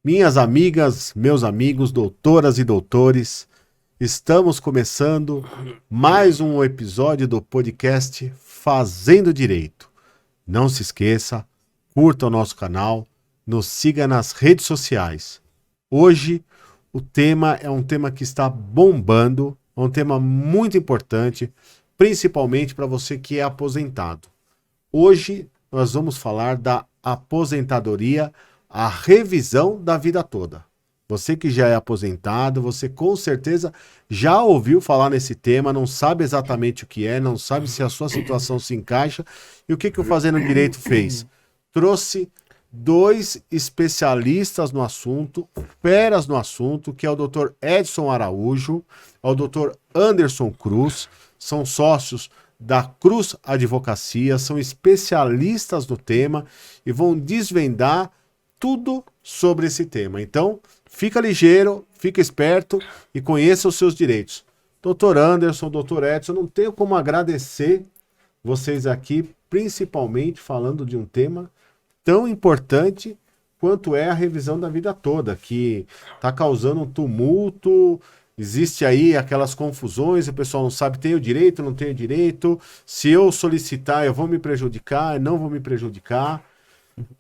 Minhas amigas, meus amigos, doutoras e doutores, estamos começando mais um episódio do podcast Fazendo Direito. Não se esqueça, curta o nosso canal, nos siga nas redes sociais. Hoje o tema é um tema que está bombando, é um tema muito importante, principalmente para você que é aposentado. Hoje nós vamos falar da aposentadoria, a revisão da vida toda. Você que já é aposentado, você com certeza já ouviu falar nesse tema, não sabe exatamente o que é, não sabe se a sua situação se encaixa. E o que o Fazendo Direito fez? Trouxe dois especialistas no assunto, feras no assunto, que é o Dr. Edson Araújo, o Dr. Anderson Cruz, são sócios da Cruz Advocacia, são especialistas no tema e vão desvendar tudo sobre esse tema. Então, fica ligeiro, fica esperto e conheça os seus direitos. Dr. Anderson, Dr. Edson, não tenho como agradecer vocês aqui, principalmente falando de um tema tão importante quanto é a revisão da vida toda, que está causando um tumulto, existe aí aquelas confusões, o pessoal não sabe, tenho direito, não tenho direito, se eu solicitar eu vou me prejudicar, não vou me prejudicar.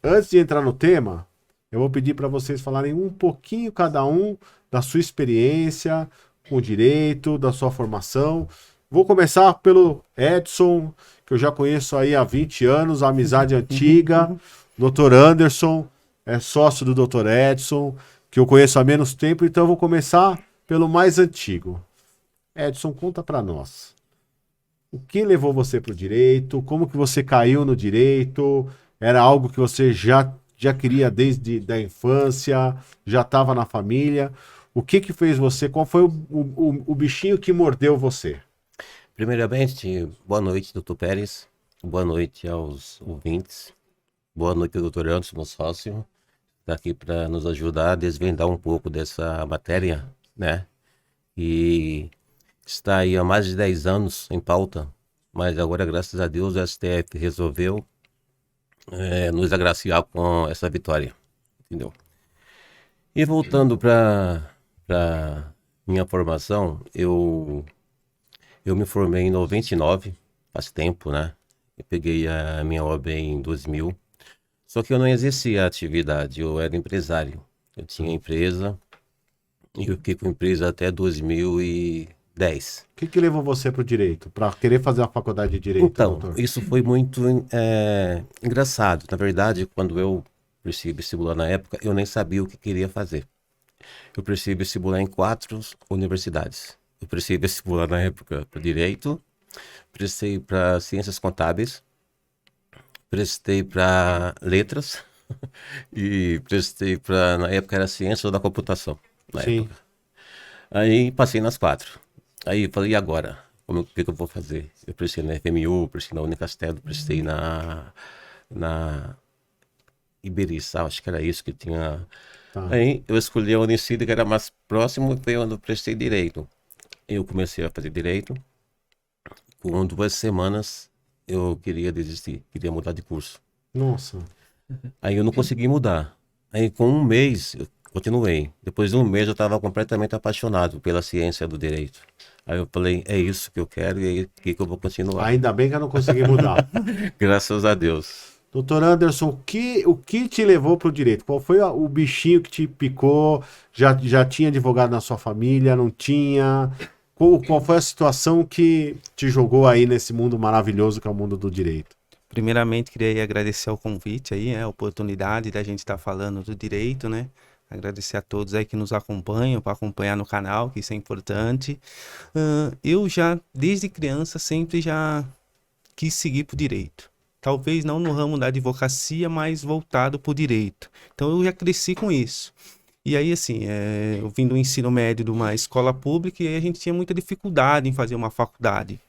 Antes de entrar no tema, eu vou pedir para vocês falarem um pouquinho cada um da sua experiência com o direito, da sua formação. Vou começar pelo Edson, que eu já conheço aí há 20 anos, a amizade antiga. Dr. Anderson é sócio do Dr. Edson, que eu conheço há menos tempo, então eu vou começar pelo mais antigo. Edson, conta para nós. O que levou você para o direito? Como que você caiu no direito? Era algo que você já queria desde a infância, já estava na família. O que fez você? Qual foi o bichinho que mordeu você? Primeiramente, boa noite, doutor Pérez. Boa noite aos ouvintes. Boa noite, doutor Anderson, meu sócio. Está aqui para nos ajudar a desvendar um pouco dessa matéria, né? E está aí há mais de 10 anos em pauta, mas agora, graças a Deus, o STF resolveu nos agraciar com essa vitória, entendeu? E voltando para minha formação, eu me formei em 99, faz tempo, né? Eu peguei a minha OAB em 2000, só que eu não exercia a atividade, eu era empresário. Eu tinha empresa e eu fiquei com empresa até 2010. O que levou você para o direito? Para querer fazer a faculdade de direito, então, doutor? isso foi muito engraçado. Na verdade, quando eu prestei vestibular na época, eu nem sabia o que queria fazer. Eu prestei vestibular em 4 universidades. Eu prestei vestibular na época para Direito, prestei para Ciências Contábeis, prestei para Letras e prestei para, na época era Ciência da Computação. Na Sim. época. Aí passei nas 4. Aí falei, e agora? O que eu vou fazer? Eu prestei na FMU, prestei na Unicastelo, prestei na Iberiçal, acho que era isso que tinha. Tá. Aí eu escolhi a Unicida, que era mais próximo, foi onde eu prestei Direito. Eu comecei a fazer Direito. Com 2 semanas eu queria desistir, queria mudar de curso. Nossa. Aí eu não consegui mudar. Aí com 1 mês eu continuei. Depois de 1 mês eu estava completamente apaixonado pela ciência do direito. Aí eu falei, é isso que eu quero e é aqui que eu vou continuar. Ainda bem que eu não consegui mudar. Graças a Deus. Doutor Anderson, o que te levou para o direito? Qual foi o bichinho que te picou? Já tinha advogado na sua família? Não tinha? Qual foi a situação que te jogou aí nesse mundo maravilhoso que é o mundo do direito? Primeiramente, queria agradecer o convite aí, a oportunidade da gente estar falando do direito, né? Agradecer a todos aí que nos acompanham, para acompanhar no canal, que isso é importante. Eu já, desde criança, sempre já quis seguir para o direito. Talvez não no ramo da advocacia, mas voltado para o direito. Então eu já cresci com isso. E aí, assim, eu vim do ensino médio de uma escola pública e aí a gente tinha muita dificuldade em fazer uma faculdade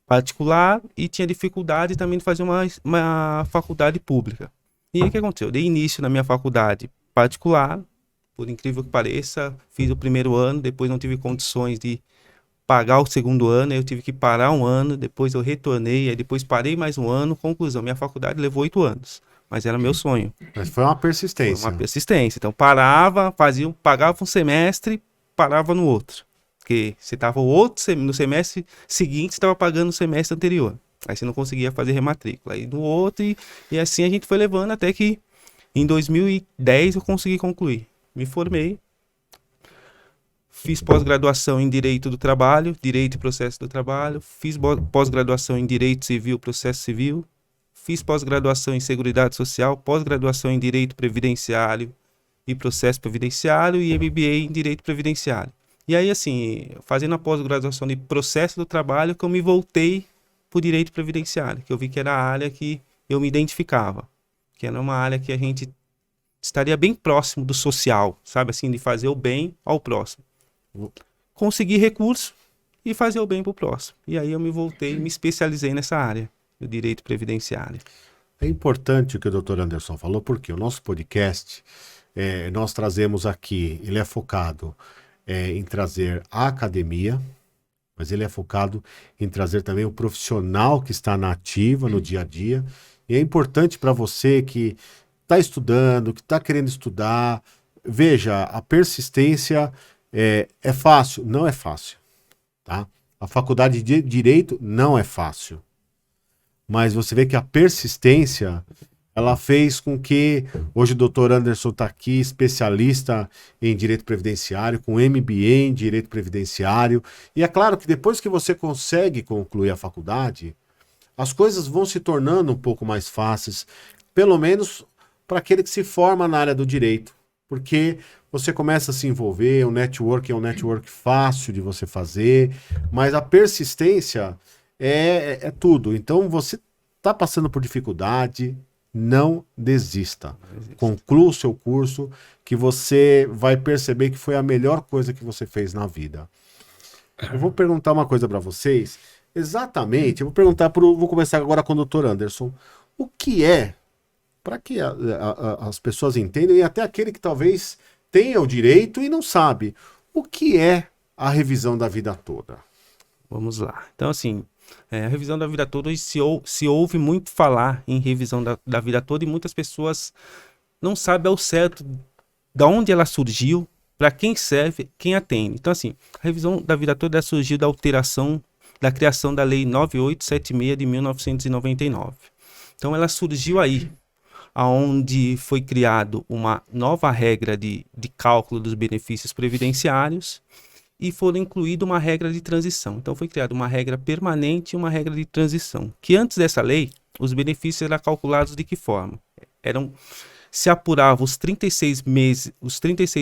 particular e tinha dificuldade também de fazer uma faculdade pública. E aí o que aconteceu? Eu dei início na minha faculdade particular, por incrível que pareça, fiz o primeiro ano, depois não tive condições de pagar o segundo ano, aí eu tive que parar um ano, depois eu retornei, aí depois parei mais um ano. Conclusão, minha faculdade levou 8 anos, mas era meu sonho. Mas foi uma Foi persistência. uma persistência. Então parava, pagava um semestre, parava no outro. Porque você estava no semestre seguinte, você estava pagando o semestre anterior. Aí você não conseguia fazer rematrícula. Aí no outro, e assim a gente foi levando até que em 2010 eu consegui concluir. Me formei, fiz pós-graduação em Direito do Trabalho, Direito e Processo do Trabalho, fiz pós-graduação em Direito Civil, Processo Civil, fiz pós-graduação em Seguridade Social, pós-graduação em Direito Previdenciário e Processo Previdenciário e MBA em Direito Previdenciário. E aí, assim, fazendo a pós-graduação de Processo do Trabalho, que eu me voltei para o Direito Previdenciário, que eu vi que era a área que eu me identificava, que era uma área que a gente estaria bem próximo do social, sabe, assim, de fazer o bem ao próximo. Conseguir recurso e fazer o bem para o próximo. E aí eu me voltei e me especializei nessa área do direito previdenciário. É importante o que o doutor Anderson falou, porque o nosso podcast, nós trazemos aqui, ele é focado em trazer a academia, mas ele é focado em trazer também o profissional que está na ativa, no dia a dia. E é importante para você que está estudando, que está querendo estudar, veja, a persistência é fácil? Não é fácil, tá? A faculdade de Direito não é fácil. Mas você vê que a persistência, ela fez com que hoje o doutor Anderson está aqui, especialista em Direito Previdenciário, com MBA em Direito Previdenciário. E é claro que depois que você consegue concluir a faculdade, as coisas vão se tornando um pouco mais fáceis, pelo menos para aquele que se forma na área do direito. Porque você começa a se envolver, o network é um network fácil de você fazer, mas a persistência é tudo. Então, você está passando por dificuldade, não desista. Conclua o seu curso, que você vai perceber que foi a melhor coisa que você fez na vida. Eu vou perguntar uma coisa para vocês. Exatamente, eu vou começar agora com o Dr. Anderson. O que é, para que as pessoas entendam, e até aquele que talvez tenha o direito e não sabe, o que é a revisão da vida toda? Vamos lá. Então, assim, a revisão da vida toda, hoje se ouve muito falar em revisão da vida toda, e muitas pessoas não sabem ao certo de onde ela surgiu, para quem serve, quem atende. Então, assim, a revisão da vida toda surgiu da criação da Lei 9876 de 1999. Então, ela surgiu aí, onde foi criado uma nova regra de cálculo dos benefícios previdenciários e foram incluída uma regra de transição. Então foi criada uma regra permanente e uma regra de transição, que antes dessa lei, os benefícios eram calculados de que forma? Se apurava os 36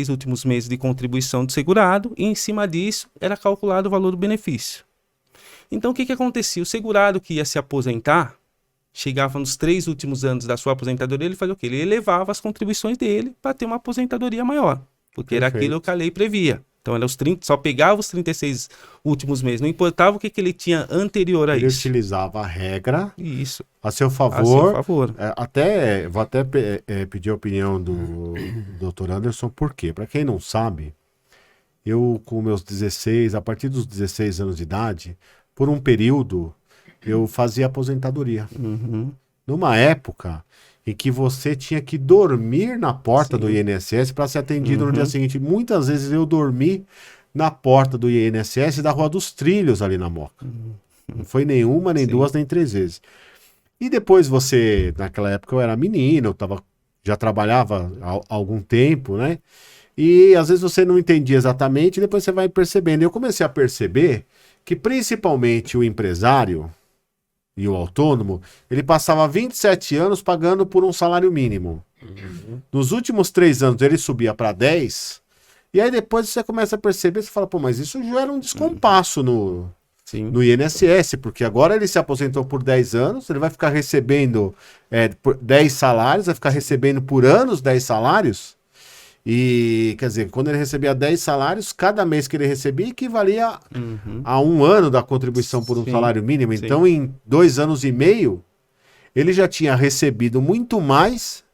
últimos meses de contribuição do segurado e em cima disso era calculado o valor do benefício. Então o que acontecia? O segurado que ia se aposentar, chegava nos 3 últimos anos da sua aposentadoria, ele fazia o quê? Ele elevava as contribuições dele para ter uma aposentadoria maior, porque era aquilo que a lei previa. Então, só pegava os 36 últimos meses, não importava o que ele tinha anterior a ele isso. Ele utilizava a regra isso a seu favor. A seu favor. Vou até pedir a opinião do Dr. Anderson, por quê? Para quem não sabe, eu com meus 16, a partir dos 16 anos de idade, por um período, eu fazia aposentadoria. Uhum. Numa época em que você tinha que dormir na porta do INSS para ser atendido no dia seguinte. Muitas vezes eu dormi na porta do INSS da Rua dos Trilhos, ali na Moca. Não foi nenhuma, nem duas, nem 3 vezes. E depois você, naquela época eu era menino, já trabalhava há algum tempo, né? E às vezes você não entendia exatamente, e depois você vai percebendo. Eu comecei a perceber que principalmente o empresário e o autônomo, ele passava 27 anos pagando por um salário mínimo. Nos últimos 3 anos ele subia para 10, e aí depois você começa a perceber, você fala, pô, mas isso já era um descompasso no INSS, porque agora ele se aposentou por 10 anos, ele vai ficar recebendo 10 salários, vai ficar recebendo por anos 10 salários, e quer dizer, quando ele recebia 10 salários, cada mês que ele recebia equivalia a 1 ano da contribuição por um salário mínimo. Então, em 2 anos e meio, ele já tinha recebido muito mais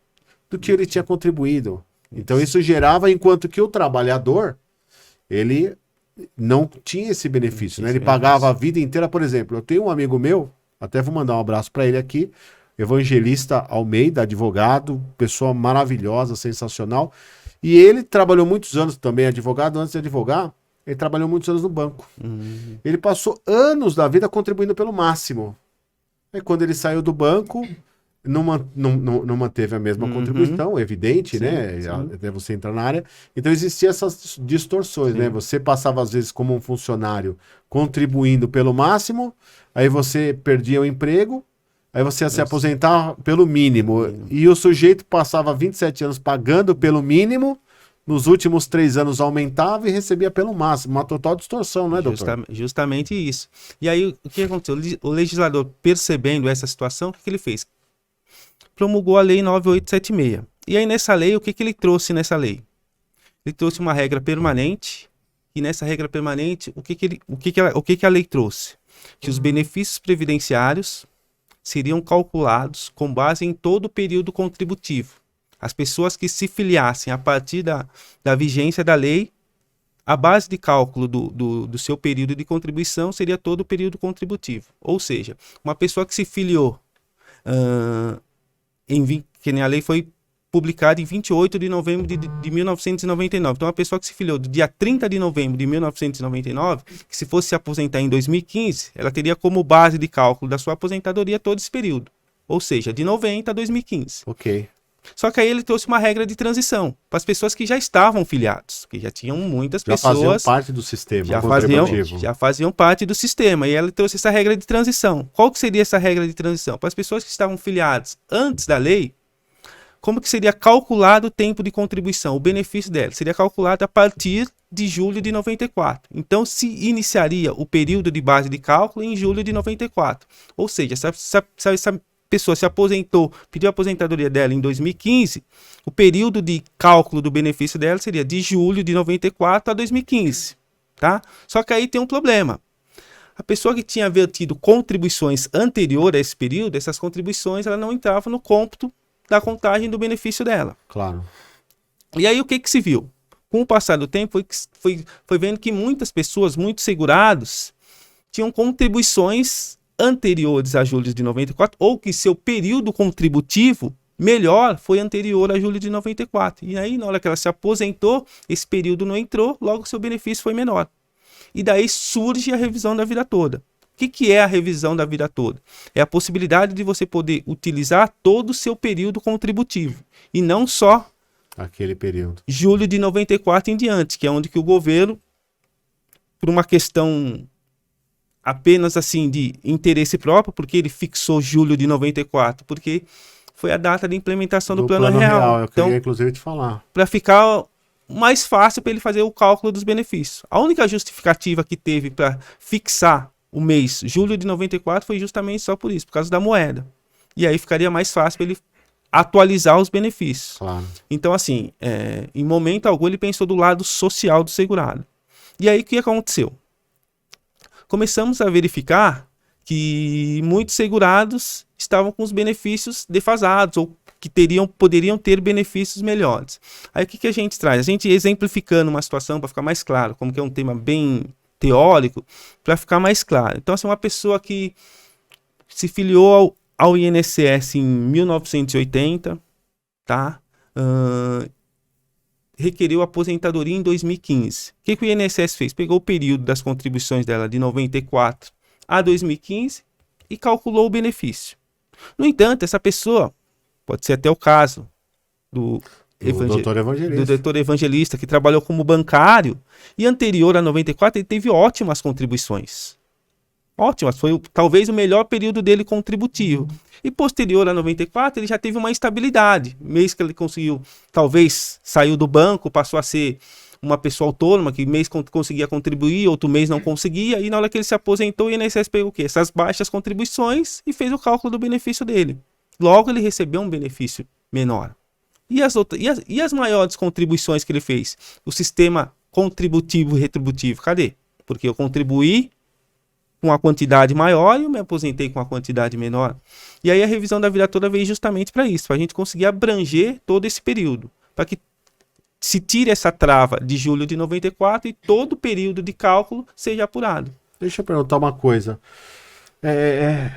do que ele tinha contribuído. Então isso gerava, enquanto que o trabalhador, ele não tinha esse benefício, né? Ele pagava a vida inteira. Por exemplo, eu tenho um amigo meu, até vou mandar um abraço para ele aqui, Evangelista Almeida, advogado, pessoa maravilhosa, sensacional. E ele trabalhou muitos anos também, advogado. Antes de advogar, ele trabalhou muitos anos no banco. Ele passou anos da vida contribuindo pelo máximo. Aí quando ele saiu do banco, não manteve a mesma contribuição, evidente, Sim, né? sim. Até você entrar na área. Então existiam essas distorções, né? Você passava às vezes como um funcionário contribuindo pelo máximo, aí você perdia o emprego, aí você ia se aposentar pelo mínimo. E o sujeito passava 27 anos pagando pelo mínimo, nos últimos 3 anos aumentava e recebia pelo máximo. Uma total distorção, não é, doutor? Justamente isso. E aí, o que aconteceu? O legislador, percebendo essa situação, o que ele fez? Promulgou a Lei 9876. E aí, nessa lei, o que ele trouxe nessa lei? Ele trouxe uma regra permanente, e nessa regra permanente, o que a lei trouxe? Que os benefícios previdenciários seriam calculados com base em todo o período contributivo. As pessoas que se filiassem a partir da vigência da lei, a base de cálculo do seu período de contribuição seria todo o período contributivo. Ou seja, uma pessoa que se filiou, que nem a lei foi publicada em 28 de novembro de 1999. Então, uma pessoa que se filiou do dia 30 de novembro de 1999, que se fosse se aposentar em 2015, ela teria como base de cálculo da sua aposentadoria todo esse período. Ou seja, de 90 a 2015. Ok. Só que aí ele trouxe uma regra de transição para as pessoas que já estavam filiados, que já tinham muitas pessoas... Já faziam parte do sistema já faziam parte do sistema. E ele trouxe essa regra de transição. Qual que seria essa regra de transição? Para as pessoas que estavam filiadas antes da lei, como que seria calculado o tempo de contribuição? O benefício dela seria calculado a partir de julho de 94. Então, se iniciaria o período de base de cálculo em julho de 94. Ou seja, essa pessoa se aposentou, pediu a aposentadoria dela em 2015, o período de cálculo do benefício dela seria de julho de 94 a 2015, tá? Só que aí tem um problema. A pessoa que tinha vertido contribuições anterior a esse período, essas contribuições ela não entravam no cômputo da contagem do benefício dela. Claro. E aí o que se viu? Com o passar do tempo foi vendo que muitas pessoas, muitos segurados, tinham contribuições anteriores a julho de 94, ou que seu período contributivo melhor foi anterior a julho de 94. E aí, na hora que ela se aposentou, esse período não entrou, logo seu benefício foi menor. E daí surge a revisão da vida toda. O que é a revisão da vida toda? É a possibilidade de você poder utilizar todo o seu período contributivo, e não só aquele período. Julho de 94 em diante, que é onde que o governo, por uma questão apenas assim de interesse próprio, porque ele fixou julho de 94, porque foi a data de implementação do plano real. Eu queria inclusive te falar. Para ficar mais fácil para ele fazer o cálculo dos benefícios. A única justificativa que teve para fixar o mês julho de 94 foi justamente só por isso, por causa da moeda. E aí ficaria mais fácil para ele atualizar os benefícios. Claro. Então, assim, em momento algum ele pensou do lado social do segurado. E aí o que aconteceu? Começamos a verificar que muitos segurados estavam com os benefícios defasados ou que poderiam ter benefícios melhores. Aí o que a gente traz? A gente exemplificando uma situação para ficar mais claro, como que é um tema bem teórico, para ficar mais claro. Então, assim, uma pessoa que se filiou ao INSS em 1980, tá? Requeriu aposentadoria em 2015. O que o INSS fez? Pegou o período das contribuições dela de 94 a 2015 e calculou o benefício. No entanto, essa pessoa, pode ser até o caso do doutor Evangelista, que trabalhou como bancário, e anterior a 94 ele teve ótimas contribuições. Ótimas, foi talvez o melhor período dele contributivo. E posterior a 94, ele já teve uma estabilidade. Mês que ele conseguiu, talvez saiu do banco, passou a ser uma pessoa autônoma, que mês conseguia contribuir, outro mês não conseguia, e na hora que ele se aposentou, o INSS pegou o quê? Essas baixas contribuições e fez o cálculo do benefício dele. Logo, ele recebeu um benefício menor. E as maiores contribuições que ele fez? O sistema contributivo e retributivo, cadê? Porque eu contribuí com a quantidade maior e eu me aposentei com a quantidade menor. E aí a revisão da vida toda veio justamente para isso, para a gente conseguir abranger todo esse período, para que se tire essa trava de julho de 94 e todo o período de cálculo seja apurado. Deixa eu perguntar uma coisa.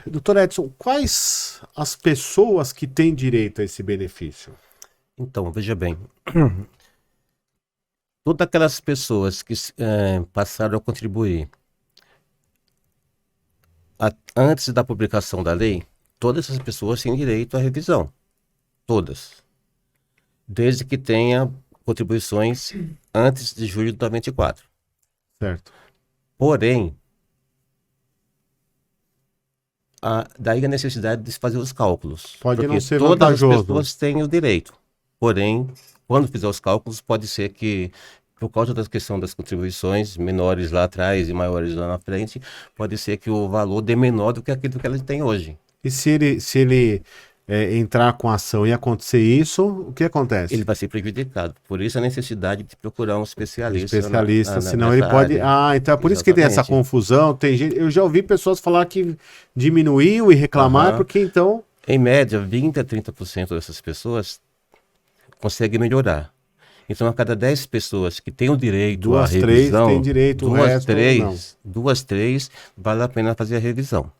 Doutor Edson, quais as pessoas que têm direito a esse benefício? Então, veja bem. Todas aquelas pessoas que passaram a contribuir antes da publicação da lei, todas essas pessoas têm direito à revisão. Todas. Desde que tenha contribuições antes de julho de 94. Certo. Porém, daí a necessidade de se fazer os cálculos. Pode não ser todas vantajoso. as pessoas têm o direito. Porém, quando fizer os cálculos, pode ser que, por causa da questão das contribuições menores lá atrás e maiores lá na frente, pode ser que o valor dê menor do que aquilo que ela tem hoje. E se ele entrar com ação e acontecer isso, o que acontece? Ele vai ser prejudicado. Por isso a necessidade de procurar um especialista. Senão ele pode... área. Então é por isso que tem essa Exatamente. confusão. Tem gente... Eu já ouvi pessoas falar que diminuiu e reclamar, porque então... Em média, 20 a 30% dessas pessoas conseguem melhorar. Então, a cada 10 pessoas que têm o direito à revisão... 2, 3 têm direito, o resto não. 2, 3, vale a pena fazer a revisão.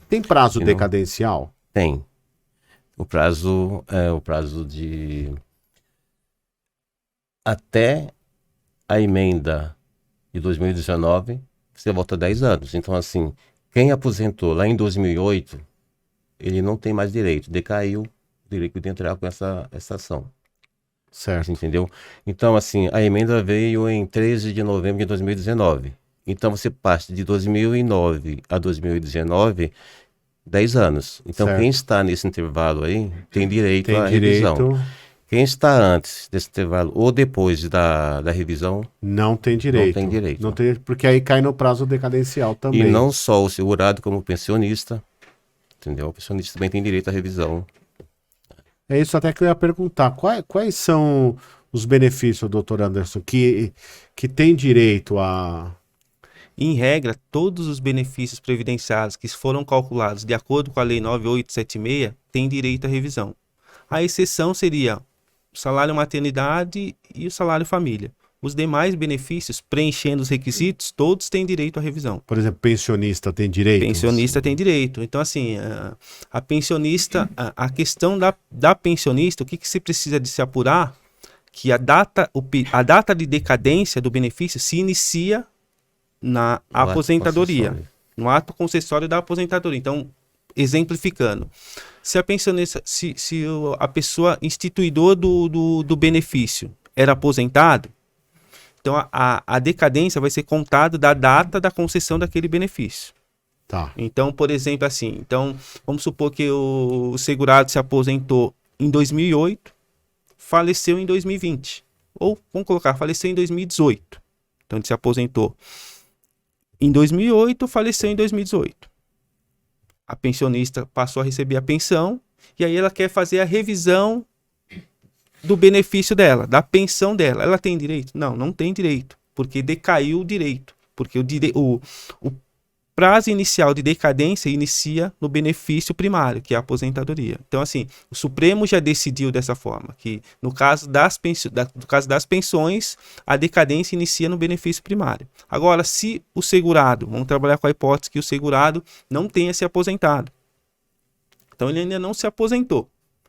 Tem prazo Não. decadencial? Tem. O prazo é o prazo de... Até a emenda de 2019, você volta 10 anos. Então, assim, quem aposentou lá em 2008, ele não tem mais direito. Decaiu o direito de entrar com essa ação. Certo. Entendeu? Então, assim, a emenda veio em 13 de novembro de 2019. Então, você passa de 2009 a 2019, 10 anos. Então, Certo. quem está nesse intervalo aí tem direito à revisão. Quem está antes desse intervalo ou depois da revisão, Não tem direito. Não tem direito. Não tem, porque aí cai no prazo decadencial também. e não só o segurado, como o pensionista, entendeu? O pensionista também tem direito à revisão. É isso até que eu ia perguntar. Quais são os benefícios, doutor Anderson, que tem direito a... Em regra, todos os benefícios previdenciários que foram calculados de acordo com a Lei 9876 têm direito à revisão. A exceção seria o salário maternidade e o salário família. Os demais benefícios, preenchendo os requisitos, todos têm direito à revisão. Por exemplo, pensionista tem direito? Pensionista tem direito. Então, assim, a pensionista, a questão da pensionista, o que se precisa de se apurar? Que a data de decadência do benefício se inicia na aposentadoria, no ato concessório da aposentadoria. Então, exemplificando, se a pensionista, se a pessoa instituidor do benefício era aposentado, então a decadência vai ser contada da data da concessão daquele benefício. Tá. Então, por exemplo, assim, então vamos supor que o segurado se aposentou em 2008, faleceu em 2020, ou vamos colocar, faleceu em 2018. Então ele se aposentou em 2008, faleceu em 2018. A pensionista passou a receber a pensão e aí ela quer fazer a revisão do benefício dela, da pensão dela. Ela tem direito? Não, não tem direito, porque decaiu o direito. Porque o prazo inicial de decadência inicia no benefício primário, que é a aposentadoria. Então, assim, o Supremo já decidiu dessa forma, que no caso das pensões, a decadência inicia no benefício primário. Agora, se o segurado, vamos trabalhar com a hipótese que o segurado não tenha se aposentado. Então, ele ainda não se aposentou.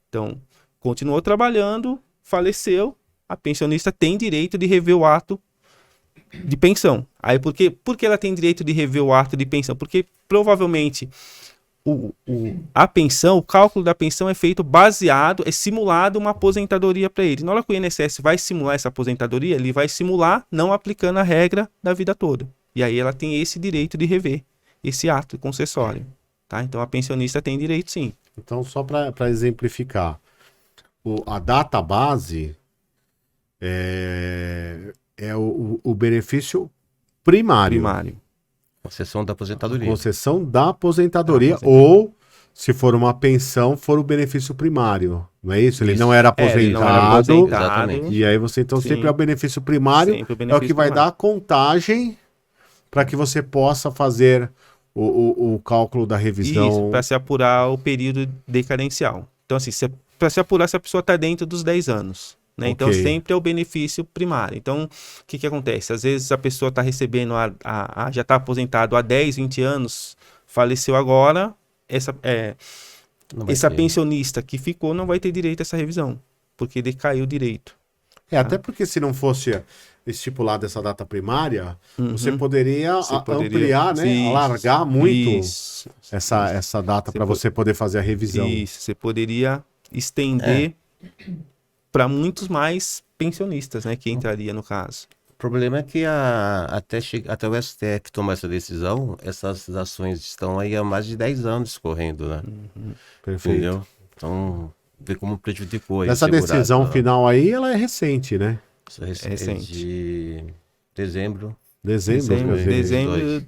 Então, continuou trabalhando, faleceu, a pensionista tem direito de rever o ato de pensão. Aí por que ela tem direito de rever o ato de pensão? Porque provavelmente a pensão, o cálculo da pensão é feito baseado, é simulado uma aposentadoria para ele. Na hora que o INSS vai simular essa aposentadoria, ele vai simular não aplicando a regra da vida toda. E aí ela tem esse direito de rever esse ato concessório. Tá? Então a pensionista tem direito sim. Então, só para exemplificar, a data base é o benefício primário. Concessão da aposentadoria. Concessão da aposentadoria, ou, se for uma pensão, for o benefício primário. Não é isso? Ele não era aposentado. Exatamente. E aí você, então, Sim. sempre é o benefício primário, Sempre o é o benefício que vai primário. dar a contagem para que você possa fazer o cálculo da revisão. Isso, para se apurar o período decadencial. Então, assim, para se apurar se a pessoa está dentro dos 10 anos. Né? Ok. Então, sempre é o benefício primário. Então, o que acontece? Às vezes a pessoa está recebendo, já está aposentado há 10, 20 anos, faleceu agora, essa pensionista que ficou não vai ter direito a essa revisão, porque decaiu o direito. Até porque se não fosse estipulada essa data primária, você poderia ampliar, né? Isso, alargar muito isso. essa data para você poder fazer a revisão. Isso, você poderia estender para muitos mais pensionistas, né, que entraria no caso. O problema é que até o STF tomar essa decisão, essas ações estão aí há mais de 10 anos correndo, né? Perfeito. Entendeu? Então, vê como prejudicou aí o Essa segurado, decisão né? final aí, ela é recente, né? Isso é recente. de dezembro. Dezembro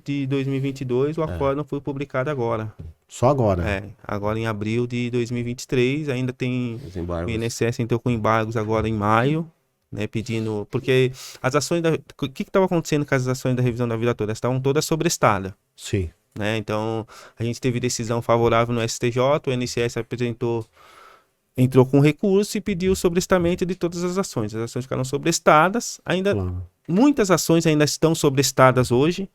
De 2022, o acórdão foi publicado agora. Só agora. Agora em abril de 2023, ainda tem Os embargos. o INSS entrou com embargos agora em maio, né, pedindo, porque as ações o que estava acontecendo com as ações da revisão da vida toda? Elas estavam todas sobrestadas, Sim. né? Então, a gente teve decisão favorável no STJ, o INSS entrou com recurso e pediu o sobrestamento de todas as ações. As ações ficaram sobrestadas, ainda muitas ações ainda estão sobrestadas hoje,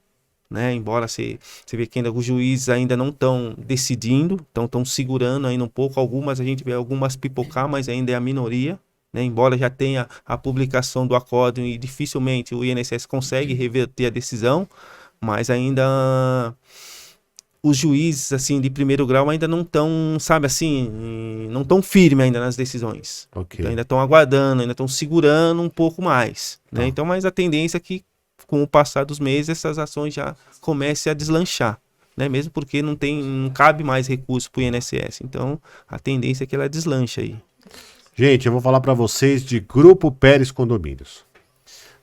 né? Embora você vê que ainda os juízes ainda não estão decidindo, estão segurando ainda um pouco. Algumas a gente vê algumas pipocar, mas ainda é a minoria, né? Embora já tenha a publicação do acórdão e dificilmente o INSS consegue reverter a decisão, mas ainda os juízes assim de primeiro grau ainda não estão, sabe assim, não estão firmes ainda nas decisões. Ok. Então, ainda estão aguardando, ainda estão segurando um pouco mais, né? Então, mas a tendência é que com o passar dos meses essas ações já comecem a deslanchar, né? Mesmo porque não cabe mais recurso para o INSS. Então, a tendência é que ela deslanche aí. Gente, eu vou falar para vocês de Grupo Pérez Condomínios.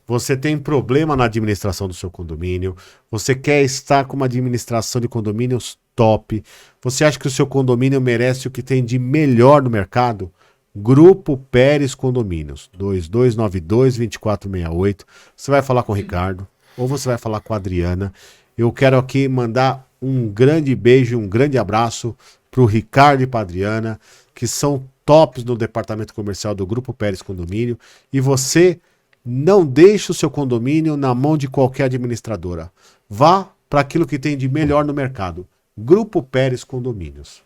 Você tem problema na administração do seu condomínio, você quer estar com uma administração de condomínios top, você acha que o seu condomínio merece o que tem de melhor no mercado? Grupo Pérez Condomínios, 2292-2468. Você vai falar com o Ricardo ou você vai falar com a Adriana. Eu quero aqui mandar um grande beijo, um grande abraço para o Ricardo e para a Adriana, que são tops no departamento comercial do Grupo Pérez Condomínio. E você não deixe o seu condomínio na mão de qualquer administradora. Vá para aquilo que tem de melhor no mercado. Grupo Pérez Condomínios.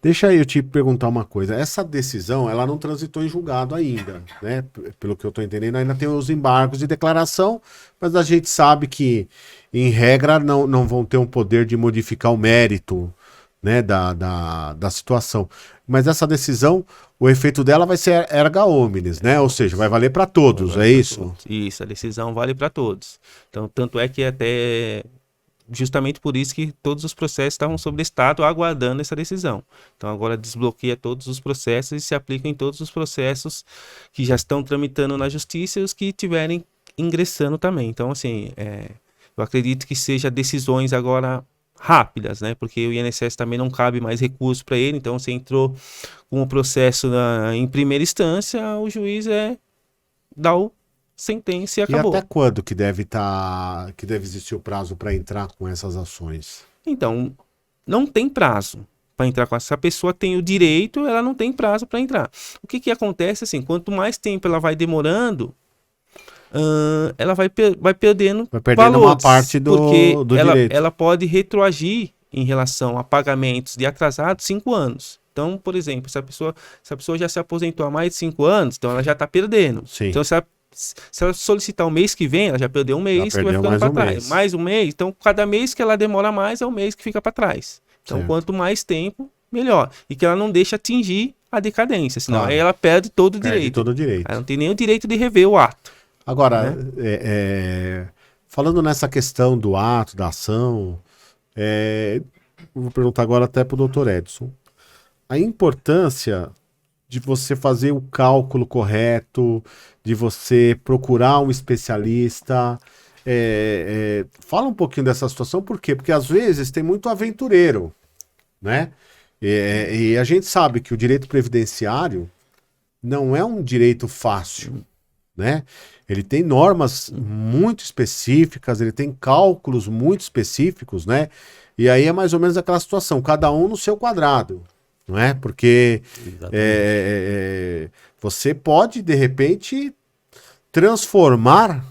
Deixa aí eu te perguntar uma coisa. Essa decisão, ela não transitou em julgado ainda, né? Pelo que eu estou entendendo, ainda tem os embargos de declaração, mas a gente sabe que, em regra, não vão ter um poder de modificar o mérito, né, da situação. Mas essa decisão, o efeito dela vai ser erga omnes, né? Ou seja, vai valer para todos, é isso? Isso, a decisão vale para todos. Então, tanto é que até justamente por isso que todos os processos estavam sobre estado aguardando essa decisão. Então, agora desbloqueia todos os processos e se aplica em todos os processos que já estão tramitando na justiça e os que estiverem ingressando também. Então, assim, eu acredito que seja decisões agora rápidas, né? Porque o INSS também não cabe mais recurso para ele, então você entrou com o processo em primeira instância, o juiz dá o sentença e acabou. E até quando que deve existir o prazo para entrar com essas ações? Então, não tem prazo para entrar com essa. Se a pessoa tem o direito, ela não tem prazo para entrar. O que acontece assim, quanto mais tempo ela vai demorando, ela vai perdendo valores, uma parte do direito. Ela pode retroagir em relação a pagamentos de atrasados 5 anos. Então, por exemplo, se a pessoa já se aposentou há mais de 5 anos, então ela já está perdendo. Sim. Então, se ela solicitar o mês que vem, ela já perdeu um mês, que vai ficando para trás. Mais um mês, então cada mês que ela demora mais é o mês que fica para trás. Então, quanto mais tempo, melhor. E que ela não deixe atingir a decadência, senão aí ela perde todo o direito. Ela não tem nem o direito de rever o ato. Agora, falando nessa questão do ato, da ação, vou perguntar agora até para o Dr. Edson. A importância de você fazer o cálculo correto, de você procurar um especialista. Fala um pouquinho dessa situação, por quê? Porque às vezes tem muito aventureiro, né? E a gente sabe que o direito previdenciário não é um direito fácil. né? Ele tem normas muito específicas, ele tem cálculos muito específicos, né? E aí é mais ou menos aquela situação, cada um no seu quadrado, não é? Porque você pode, de repente, transformar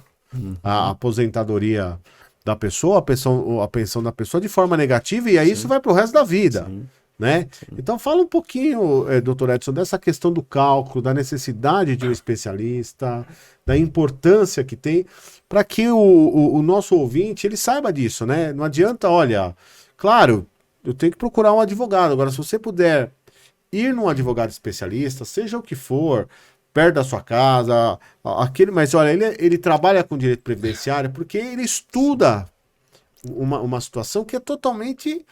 a aposentadoria da pessoa, a pensão da pessoa de forma negativa, e aí isso vai para o resto da vida. Sim. Né? Então fala um pouquinho, doutor Edson, dessa questão do cálculo, da necessidade de um especialista, da importância que tem, para que o nosso ouvinte ele saiba disso, né? Não adianta, olha, claro, eu tenho que procurar um advogado. Agora, se você puder ir num advogado especialista, seja o que for, perto da sua casa, mas olha, ele trabalha com direito previdenciário porque ele estuda uma situação que é totalmente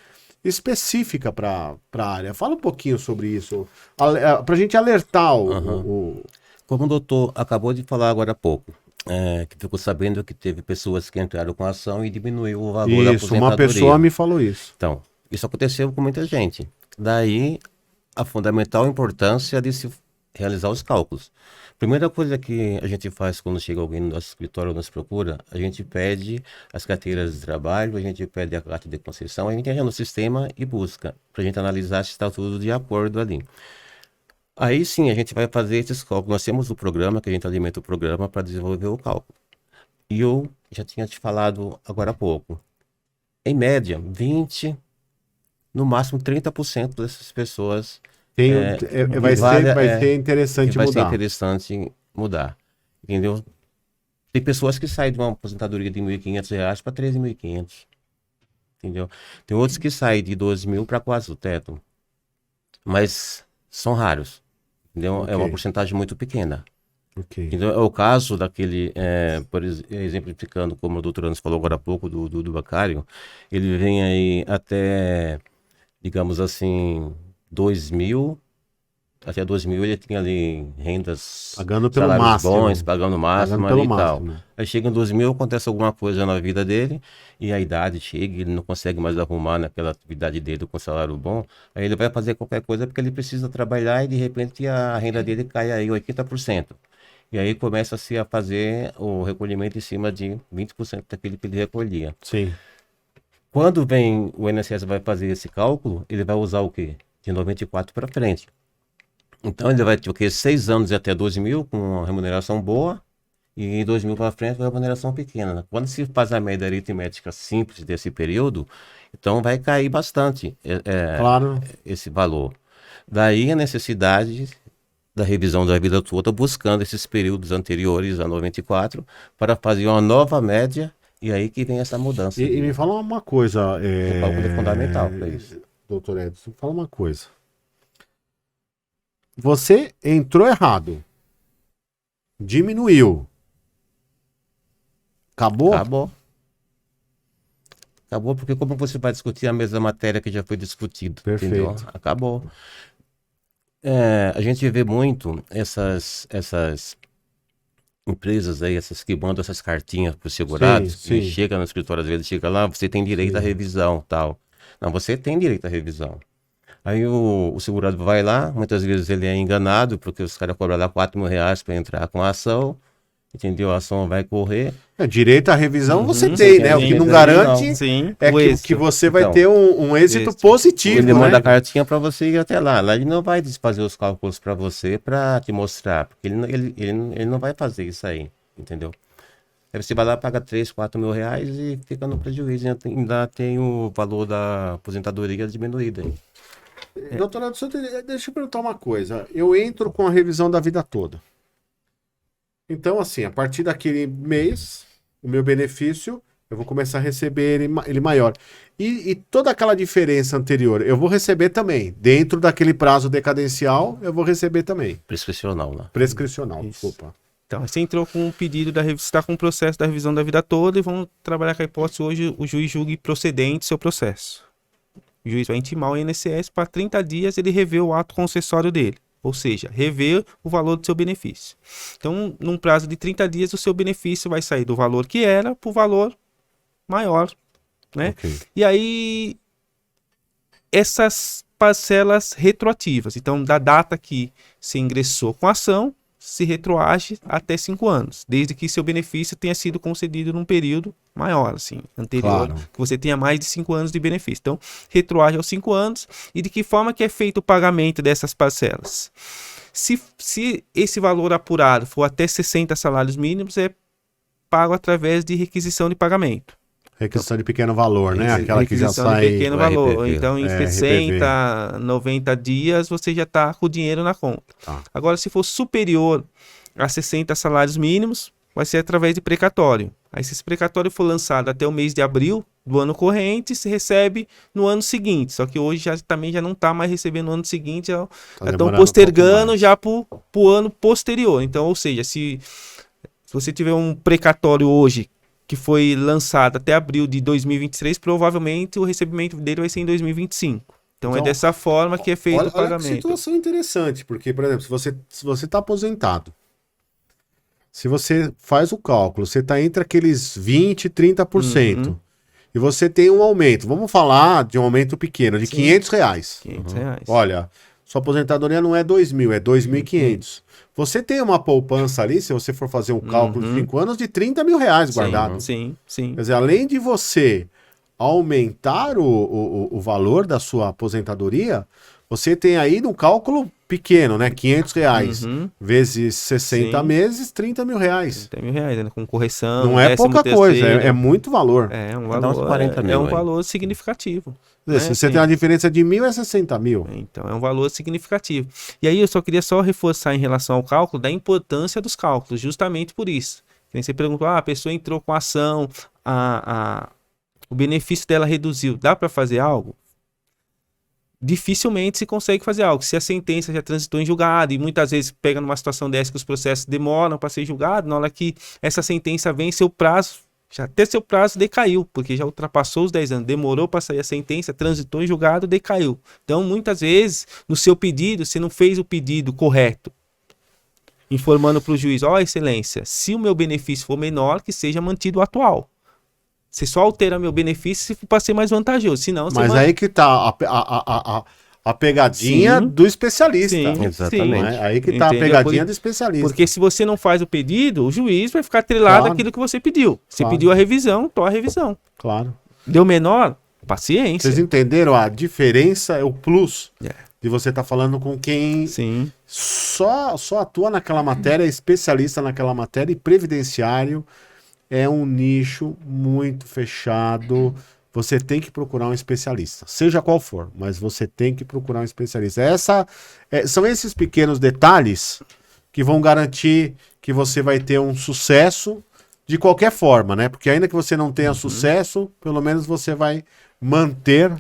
específica para a área. Fala um pouquinho sobre isso, para a gente alertar Como o doutor acabou de falar agora há pouco, que ficou sabendo que teve pessoas que entraram com a ação e diminuiu o valor da isso, aposentadoria. uma pessoa me falou isso. Então, isso aconteceu com muita gente. Daí, a fundamental importância de se realizar os cálculos. Primeira coisa que a gente faz quando chega alguém no nosso escritório ou nos procura, a gente pede as carteiras de trabalho, a gente pede a carta de concessão, a gente entra no sistema e busca, para a gente analisar se está tudo de acordo ali. Aí sim, a gente vai fazer esses cálculos. Nós temos o programa, que a gente alimenta o programa para desenvolver o cálculo. E eu já tinha te falado agora há pouco. Em média, 20%, no máximo 30% dessas pessoas vai ser interessante vai mudar. ser interessante mudar. Entendeu? Tem pessoas que saem de uma aposentadoria de R$ 1.500 para R$ 13.500. Entendeu? Tem outros que saem de 12.000 para quase o teto. Mas são raros. Entendeu? Okay. É uma porcentagem muito pequena. Okay. Então, é o caso daquele, por exemplificando, como o doutor Anderson falou agora há pouco, do Bacário, ele vem aí até, digamos assim, 2.000, até 2.000 ele tinha ali rendas, pagando pelo salários máximo, bons, pagando o máximo ali e tal. máximo. Aí chega em 2.000, acontece alguma coisa na vida dele, e a idade chega, ele não consegue mais arrumar naquela atividade dele com salário bom, aí ele vai fazer qualquer coisa porque ele precisa trabalhar e de repente a renda dele cai aí 80%. E aí começa-se a fazer o recolhimento em cima de 20% daquilo que ele recolhia. Sim. Quando vem o INSS vai fazer esse cálculo, ele vai usar o quê? De 94 para frente. Então ele vai ter o quê? 6 anos até 2.000 com uma remuneração boa e 2.000 para frente com uma remuneração pequena. Né? Quando se faz a média aritmética simples desse período, então vai cair bastante claro. Esse valor. Daí a necessidade da revisão da vida toda, buscando esses períodos anteriores a 94 para fazer uma nova média e aí que vem essa mudança. E me fala uma coisa. O cálculo é fundamental para isso. Doutor Edson, fala uma coisa. Você entrou errado. Diminuiu. Acabou? Acabou. Acabou porque como você vai discutir a mesma matéria que já foi discutida? Perfeito. Entendeu? Acabou. A gente vê muito essas empresas aí, essas que mandam essas cartinhas para os segurados, sim. que chega no escritório, às vezes chega lá, você tem direito à revisão, tal. Não, você tem direito à revisão. Aí o segurado vai lá, muitas vezes ele é enganado, porque os caras cobram lá R$4.000 para entrar com a ação, entendeu? A ação vai correr. Direito à revisão você tem, né? O que não garante que você vai ter um êxito positivo. Ele manda né? a cartinha para você ir até lá. Lá ele não vai fazer os cálculos para você para te mostrar, porque ele não vai fazer isso aí, entendeu? Aí você vai lá, paga R$3.000, R$4.000 e fica no prejuízo. Ainda tem o valor da aposentadoria diminuído aí. Doutor Edson, deixa eu perguntar uma coisa. Eu entro com a revisão da vida toda. Então, assim, a partir daquele mês, o meu benefício, eu vou começar a receber ele maior. E toda aquela diferença anterior, eu vou receber também. Dentro daquele prazo decadencial, eu vou receber também. Prescricional, né? Prescricional, Isso. desculpa. Então, você entrou com um pedido você está com o processo da revisão da vida toda e vamos trabalhar com a hipótese hoje, o juiz julgue procedente seu processo. O juiz vai intimar o INSS para 30 dias ele rever o ato concessório dele. Ou seja, rever o valor do seu benefício. Então, num prazo de 30 dias, o seu benefício vai sair do valor que era para o valor maior, né? Okay. E aí, essas parcelas retroativas. Então, da data que você ingressou com a ação, se retroage até 5 anos, desde que seu benefício tenha sido concedido num período maior, assim, anterior, Claro. que você tenha mais de 5 anos de benefício. Então, retroage aos 5 anos. E de que forma que é feito o pagamento dessas parcelas? Se esse valor apurado for até 60 salários mínimos, é pago através de requisição de pagamento. Requisição de pequeno valor, né? Esse- Aquela que já requisição de sai. pequeno o valor. RPP. Então, em RPP. 60, 90 dias, você já está com o dinheiro na conta. Tá. Agora, se for superior a 60 salários mínimos, vai ser através de precatório. Aí, se esse precatório for lançado até o mês de abril do ano corrente, se recebe no ano seguinte. Só que hoje também já não está mais recebendo no ano seguinte, já estão demorando um pouco postergando mais. já para o ano posterior. Então, ou seja, se você tiver um precatório hoje que foi lançado até abril de 2023, provavelmente o recebimento dele vai ser em 2025. Então, é Então, dessa forma que é feito o Olha que pagamento. situação interessante, porque, por exemplo, se você está aposentado, se você faz o cálculo, você está entre aqueles 20% e 30%, Uhum. e você tem um aumento, vamos falar de um aumento pequeno, de Sim. R$ 500. R$500. Olha, sua aposentadoria não é 2.000, é 2.500. Você tem uma poupança ali, se você for fazer um cálculo de 5 anos, de R$ 30.000 guardado. Sim, sim. Quer dizer, além de você aumentar o valor da sua aposentadoria, você tem aí num cálculo pequeno, né? R$ 500 Uhum. vezes 60 Sim. meses, R$ 30.000. R$30.000, né? Com correção. Não é pouca coisa, é 13º. muito valor. É um Dá uns valor, 40 mil é um aí. valor significativo. Quer dizer, né? se você Assim, tem uma diferença de 1.000, é 60.000. Então, é um valor significativo. E aí, eu só queria reforçar em relação ao cálculo, da importância dos cálculos, justamente por isso. Que nem você perguntou, a pessoa entrou com a ação, o benefício dela reduziu, dá para fazer algo? Dificilmente se consegue fazer algo. Se a sentença já transitou em julgado, e muitas vezes pega numa situação dessa que os processos demoram para ser julgado, na hora que essa sentença vem, seu prazo, já até seu prazo decaiu, porque já ultrapassou os 10 anos, demorou para sair a sentença, transitou em julgado, decaiu. Então, muitas vezes, no seu pedido, você não fez o pedido correto, informando para o juiz, excelência, se o meu benefício for menor, que seja mantido o atual. Você só altera meu benefício se for para ser mais vantajoso, senão você Mas aí que tá a pegadinha Sim. do especialista. Sim, Exatamente. Né? Aí que tá a Entendeu? pegadinha do especialista. Porque se você não faz o pedido, o juiz vai ficar atrelado Claro. àquilo que você pediu. Você Claro. pediu a revisão, a revisão. Claro. Deu menor? Paciência. Vocês entenderam? A diferença é o plus É. de você estar falando com quem Sim, só atua naquela matéria, é especialista naquela matéria, e previdenciário é um nicho muito fechado. Você tem que procurar um especialista, seja qual for, mas você tem que procurar um especialista. São esses pequenos detalhes que vão garantir que você vai ter um sucesso de qualquer forma, né? Porque ainda que você não tenha sucesso, pelo menos você vai manter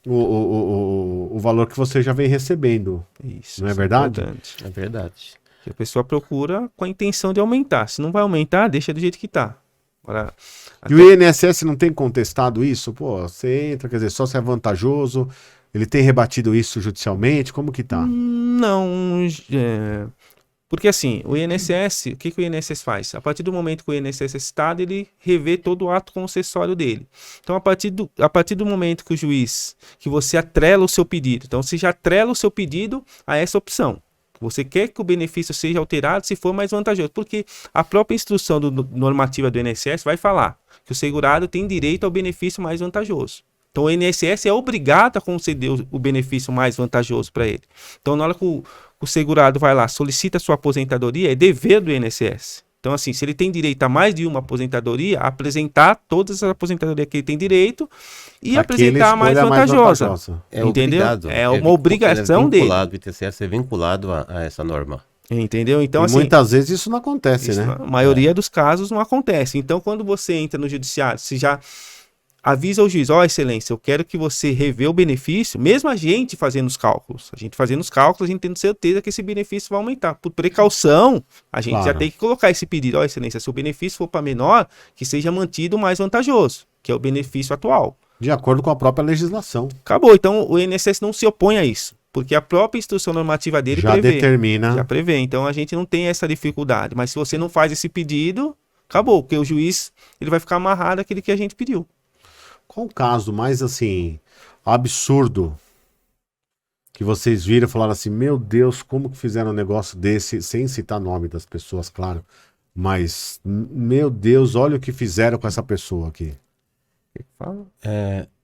o valor que você já vem recebendo. isso. Não é isso verdade? importante. É verdade. Que a pessoa procura com a intenção de aumentar. Se não vai aumentar, deixa do jeito que tá. Agora, E o INSS não tem contestado isso? Pô, você entra, quer dizer, só se é vantajoso, ele tem rebatido isso judicialmente, como que tá? não. Porque assim, o INSS, o que o INSS faz? A partir do momento que o INSS é citado, ele revê todo o ato concessório dele. Então, a partir do momento que o juiz, que você atrela o seu pedido, então você já atrela o seu pedido a essa opção. Você quer que o benefício seja alterado se for mais vantajoso, porque a própria instrução normativa do INSS vai falar que o segurado tem direito ao benefício mais vantajoso. Então, o INSS é obrigado a conceder o benefício mais vantajoso para ele. Então, na hora que o segurado vai lá, solicita a sua aposentadoria, é dever do INSS. Então, assim, se ele tem direito a mais de uma aposentadoria, apresentar todas as aposentadorias que ele tem direito e apresentar a mais vantajosa. É Entendeu? obrigado. É uma obrigação dele. dele. O INSS é vinculado a essa norma. Entendeu? Então, E assim, muitas vezes isso não acontece, isso, né? a maioria dos casos não acontece. Então, quando você entra no judiciário, você já avisa o juiz, excelência, eu quero que você revê o benefício, mesmo a gente fazendo os cálculos. A gente fazendo os cálculos, a gente tendo certeza que esse benefício vai aumentar. Por precaução, a gente já Claro. tem que colocar esse pedido. Excelência, se o benefício for para menor, que seja mantido o mais vantajoso, que é o benefício atual. De acordo com a própria legislação. Acabou. Então, o INSS não se opõe a isso, porque a própria instrução normativa dele Já prevê. determina. Já prevê. Então, a gente não tem essa dificuldade. Mas se você não faz esse pedido, acabou, porque o juiz ele vai ficar amarrado àquele que a gente pediu. Qual o caso mais, assim, absurdo que vocês viram e falaram assim, meu Deus, como que fizeram um negócio desse, sem citar nome das pessoas, claro, mas, meu Deus, olha o que fizeram com essa pessoa aqui. Fala.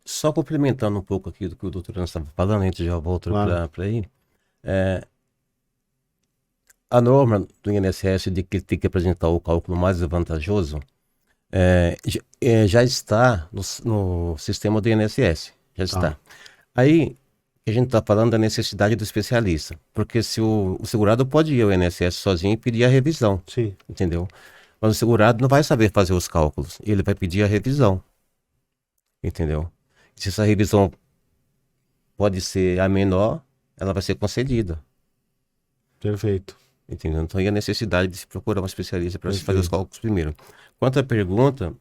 Só complementando um pouco aqui do que o doutor Anderson estava falando, a gente já volta Claro. para aí. A norma do INSS de que tem que apresentar o cálculo mais vantajoso já está no sistema do INSS. Já está. Aí, a gente está falando da necessidade do especialista. Porque se o segurado pode ir ao INSS sozinho e pedir a revisão. Sim. Entendeu? Mas o segurado não vai saber fazer os cálculos. Ele vai pedir a revisão. Entendeu? Se essa revisão pode ser a menor, ela vai ser concedida. Perfeito. Entendeu? Então, aí a necessidade de se procurar um especialista para se fazer Perfeito. os cálculos primeiro. Quanto à pergunta,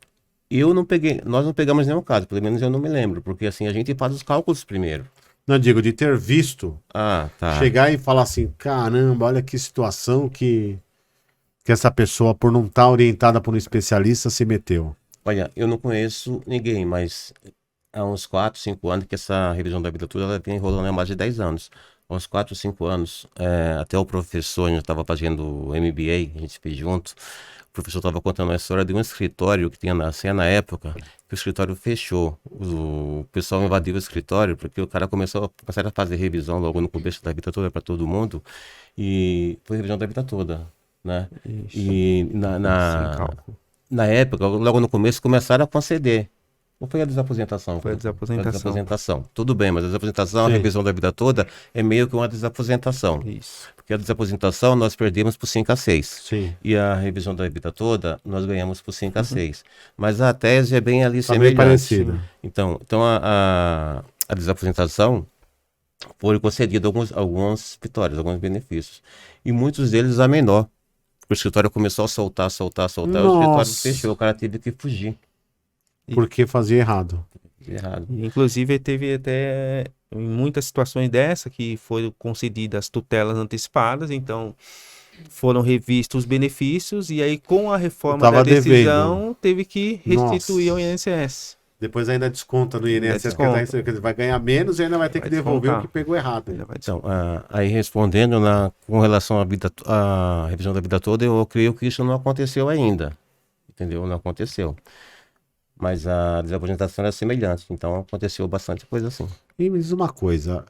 nós não pegamos nenhum caso, pelo menos eu não me lembro, porque assim, a gente faz os cálculos primeiro. Não digo de ter visto, Ah, tá. chegar e falar assim, caramba, olha que situação que essa pessoa, por não estar orientada por um especialista, se meteu. Olha, eu não conheço ninguém, mas há uns 4, 5 anos que essa revisão da vida toda ela vem enrolando há mais de 10 anos. Há uns 4, 5 anos, até o professor, a gente estava fazendo o MBA, a gente fez junto, o professor estava contando a história de um escritório que tinha na época, que o escritório fechou. O pessoal invadiu o escritório porque o cara começaram a fazer revisão logo no começo da vida toda para todo mundo, e foi revisão da vida toda, né? Isso. E Sem cálculo. na época, logo no começo, começaram a conceder. Ou foi a desaposentação? Foi a desaposentação. A desaposentação. Tudo bem, mas a desaposentação, Sim. a revisão da vida toda, é meio que uma desaposentação. Isso. Porque a desaposentação nós perdemos por 5 a 6. Sim. E a revisão da vida toda, nós ganhamos por 5 a 6. Mas a tese é bem ali Tá bem semelhante. parecida. Então a desaposentação foi concedida algumas vitórias, alguns benefícios. E muitos deles a menor. O escritório começou a soltar, e o escritório Nossa. fechou, o cara teve que fugir. Porque fazia errado. Errado. E, inclusive, teve até em muitas situações dessa que foram concedidas tutelas antecipadas, então foram revistos os benefícios e aí com a reforma Eu tava da decisão teve que restituir ao INSS. Depois ainda desconta no INSS, Desconta. quer dizer, vai ganhar menos e ainda vai ter que Vai devolver o descontar. que pegou errado. Ainda vai Então, aí respondendo com relação à revisão da vida toda, eu creio que isso não aconteceu ainda. Entendeu? Não aconteceu. Mas a desaposentação era semelhante, então aconteceu bastante coisa assim. E me diz uma coisa,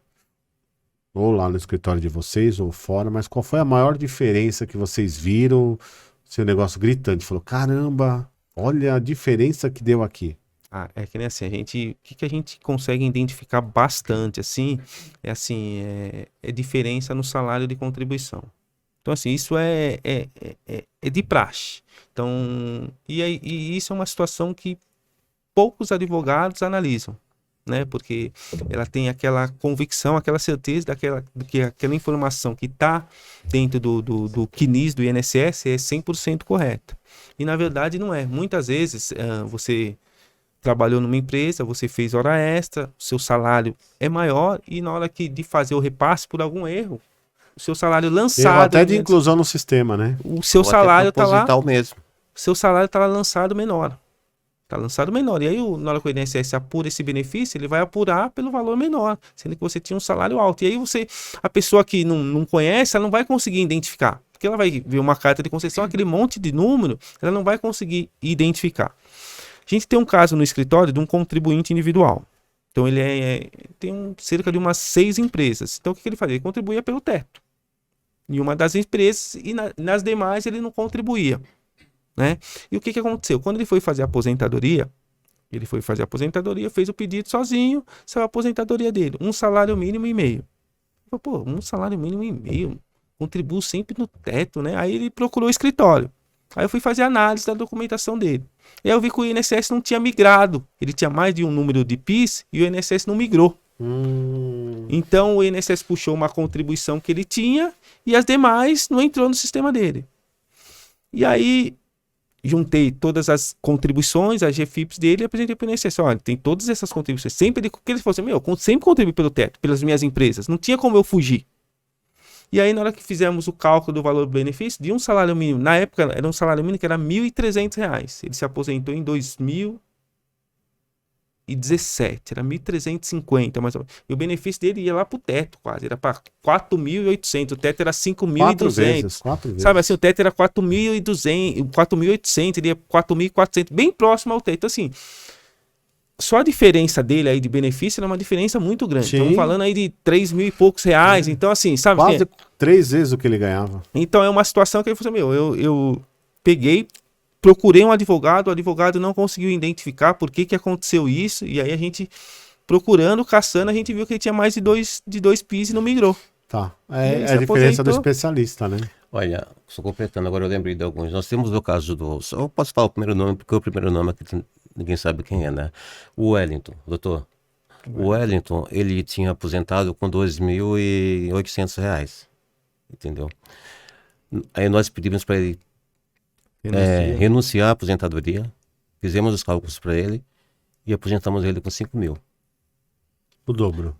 ou lá no escritório de vocês, ou fora, mas qual foi a maior diferença que vocês viram? Seu negócio gritante, falou, caramba, olha a diferença que deu aqui. É que nem assim, o que a gente consegue identificar bastante, assim, é diferença no salário de contribuição. Então, assim, isso é de praxe. Então, e isso é uma situação que poucos advogados analisam, né? Porque ela tem aquela convicção, aquela certeza de que aquela informação que está dentro do CNIS, do INSS, é 100% correta. E, na verdade, não é. Muitas vezes, você trabalhou numa empresa, você fez hora extra, seu salário é maior e na hora de fazer o repasse por algum erro, o seu salário Erro lançado... até de inclusão no sistema, né? O seu Ou até salário está lá... proposital mesmo. Seu salário está lançado menor. Está lançado menor. E aí, na hora que o INSS apura esse benefício, ele vai apurar pelo valor menor, sendo que você tinha um salário alto. E aí, a pessoa que não conhece, ela não vai conseguir identificar. Porque ela vai ver uma carta de concessão, aquele monte de número, ela não vai conseguir identificar. A gente tem um caso no escritório de um contribuinte individual. Então, ele tem cerca de umas 6 empresas. Então, o que ele fazia? Ele contribuía pelo teto. Em uma das empresas e nas demais ele não contribuía. Né? E o que aconteceu? Quando ele foi fazer a aposentadoria, fez o pedido sozinho, saiu a aposentadoria dele, 1,5 salário mínimo. Pô, 1,5 salário mínimo, contribuo sempre no teto, né? Aí ele procurou o escritório. Aí eu fui fazer análise da documentação dele. E aí eu vi que o INSS não tinha migrado. Ele tinha mais de um número de PIS e o INSS não migrou. Então o INSS puxou uma contribuição que ele tinha e as demais não entrou no sistema dele. E aí juntei todas as contribuições, as GFIPs dele e apresentei para o INSS. Olha, tem todas essas contribuições. Sempre ele falou assim, eu sempre contribuí pelo teto, pelas minhas empresas. Não tinha como eu fugir. E aí, na hora que fizemos o cálculo do valor do benefício, de um salário mínimo, na época era um salário mínimo que era R$ 1.300. Ele se aposentou em 2006. 2017, era 1.350, mais ou menos. E o benefício dele ia lá pro teto, quase. Era para 4.800, o teto era 5.200. 4 vezes. Sabe assim, o teto era 4.200, 4.800, ele ia 4.400, bem próximo ao teto. Então, assim, só a diferença dele aí de benefício era uma diferença muito grande. Sim. Estamos falando aí de 3 mil e poucos reais. Então, assim, sabe? Quase 3 vezes o que ele ganhava. Então, é uma situação que ele falou assim, eu peguei, procurei um advogado, o advogado não conseguiu identificar por que aconteceu isso, e aí a gente, procurando, caçando, a gente viu que ele tinha mais de dois PIS e não migrou. Tá. Ele É se a diferença do aposentou. especialista, né? Olha, só completando, agora eu lembrei de alguns. Nós temos o caso do. Eu posso falar o primeiro nome, porque o primeiro nome aqui ninguém sabe quem é, né? O Wellington, doutor. O Wellington, ele tinha aposentado com R$ 2.800, entendeu? Aí nós pedimos para ele renunciar à aposentadoria, fizemos os cálculos para ele e aposentamos ele com 5.000. O dobro.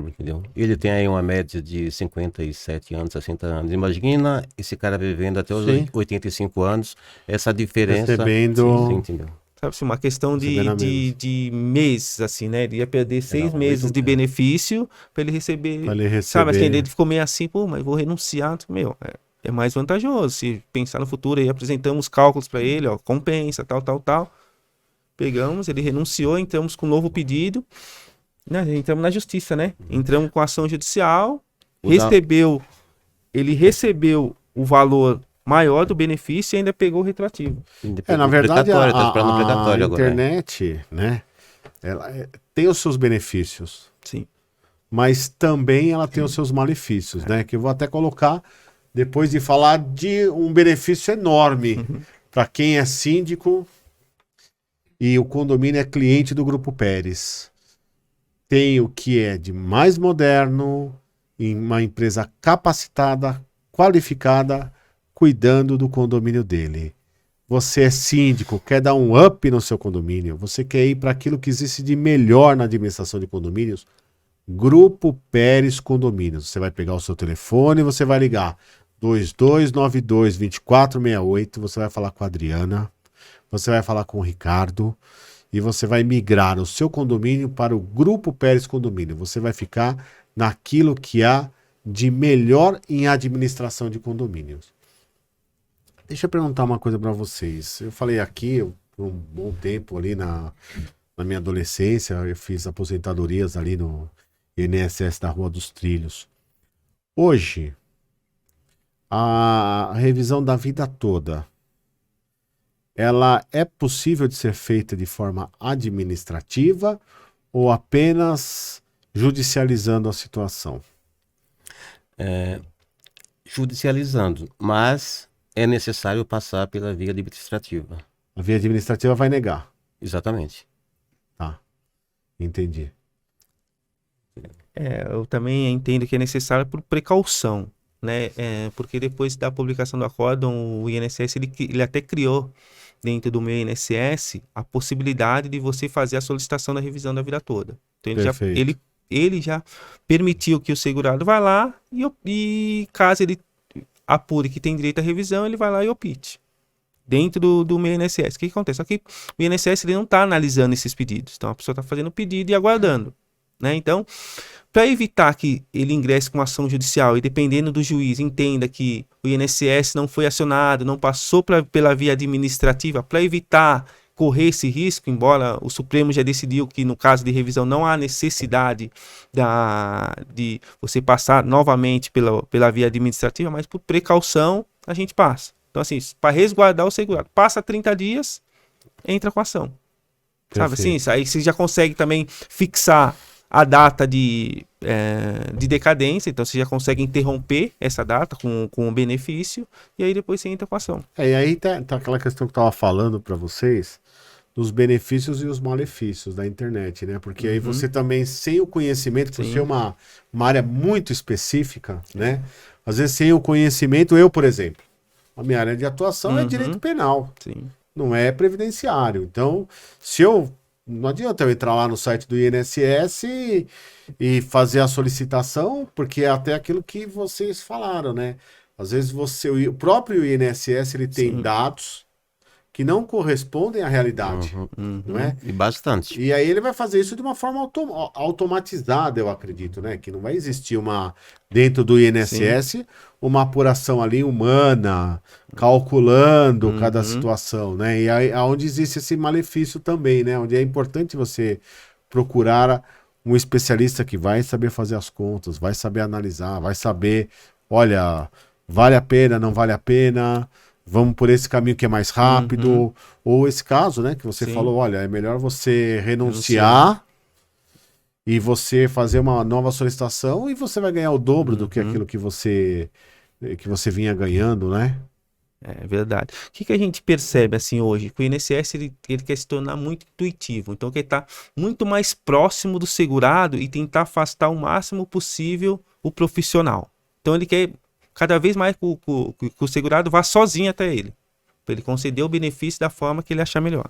Entendeu? Ele tem aí uma média de 57 anos, 60 anos. Imagina esse cara vivendo até os Sim. 85 anos, essa diferença. Recebendo- Sim, entendeu? Sabe assim, uma questão Recebendo a de meses, assim, né? Ele ia perder 6 muito meses de tempo. benefício para ele receber. Pra ele receber. Sabe, assim, ele ficou meio assim, pô, mas vou renunciar. Meu, é mais vantajoso. Se pensar no futuro, aí apresentamos cálculos para ele, ó, compensa, tal. Pegamos, ele renunciou, entramos com um novo pedido. Né? Entramos na justiça, né? Entramos com ação judicial, ele recebeu o valor maior do benefício e ainda pegou o retroativo. Na verdade, Precatório, tá esperando o a precatório agora. internet, né? Ela tem os seus benefícios, Sim. mas também ela tem os seus malefícios, né? Que eu vou até colocar depois de falar de um benefício enorme para quem é síndico e o condomínio é cliente do Grupo Pérez. Tem o que é de mais moderno, em uma empresa capacitada, qualificada, cuidando do condomínio dele. Você é síndico, quer dar um up no seu condomínio, você quer ir para aquilo que existe de melhor na administração de condomínios, Grupo Pérez Condomínios. Você vai pegar o seu telefone, você vai ligar 2292-2468, você vai falar com a Adriana, você vai falar com o Ricardo e você vai migrar o seu condomínio para o Grupo Pérez Condomínio. Você vai ficar naquilo que há de melhor em administração de condomínios. Deixa eu perguntar uma coisa para vocês. Eu falei aqui por um bom tempo ali na minha adolescência, eu fiz aposentadorias ali no INSS da Rua dos Trilhos. Hoje, a revisão da vida toda, ela é possível de ser feita de forma administrativa ou apenas judicializando a situação? Judicializando, mas é necessário passar pela via administrativa. A via administrativa vai negar. Exatamente. Tá. Entendi. Eu também entendo que é necessário por precaução, né? Porque depois da publicação do acórdão, o INSS ele até criou dentro do meu INSS a possibilidade de você fazer a solicitação da revisão da vida toda. Então ele já permitiu que o segurado vá lá e caso ele apure que tem direito à revisão, ele vai lá e opte. Dentro do meu INSS. O que acontece? Só que o INSS ele não está analisando esses pedidos. Então a pessoa está fazendo o pedido e aguardando. Né? Então, para evitar que ele ingresse com ação judicial e dependendo do juiz entenda que o INSS não foi acionado, não passou pela via administrativa, para evitar correr esse risco, embora o Supremo já decidiu que no caso de revisão não há necessidade de você passar novamente pela via administrativa, mas por precaução a gente passa. Então assim, para resguardar o segurado, passa 30 dias, entra com ação. Sabe assim? Aí você já consegue também fixar a data de decadência, então você já consegue interromper essa data com o benefício e aí depois você entra com a ação. E aí tá aquela questão que eu estava falando para vocês dos benefícios e os malefícios da internet, né? Porque aí você também, sem o conhecimento, por ser uma área muito específica, né? Às vezes sem o conhecimento, eu, por exemplo, a minha área de atuação é direito penal, não é previdenciário. Então, não adianta eu entrar lá no site do INSS e fazer a solicitação, porque é até aquilo que vocês falaram, né? Às vezes o próprio INSS ele tem dados que não correspondem à realidade, não é? E bastante. E aí ele vai fazer isso de uma forma automatizada, eu acredito, né? Que não vai existir dentro do INSS, uma apuração ali humana, calculando cada situação, né? E aí onde existe esse malefício também, né? Onde é importante você procurar um especialista que vai saber fazer as contas, vai saber analisar, vai saber, olha, vale a pena, não vale a pena, vamos por esse caminho que é mais rápido, ou esse caso, né, que você falou, olha, é melhor você renunciar e você fazer uma nova solicitação e você vai ganhar o dobro do que aquilo que você vinha ganhando, né? É verdade. O que a gente percebe assim hoje? Que o INSS ele quer se tornar muito intuitivo. Então, quer estar muito mais próximo do segurado e tentar afastar o máximo possível o profissional. Então, ele quer cada vez mais que o segurado vá sozinho até ele, para ele conceder o benefício da forma que ele achar melhor.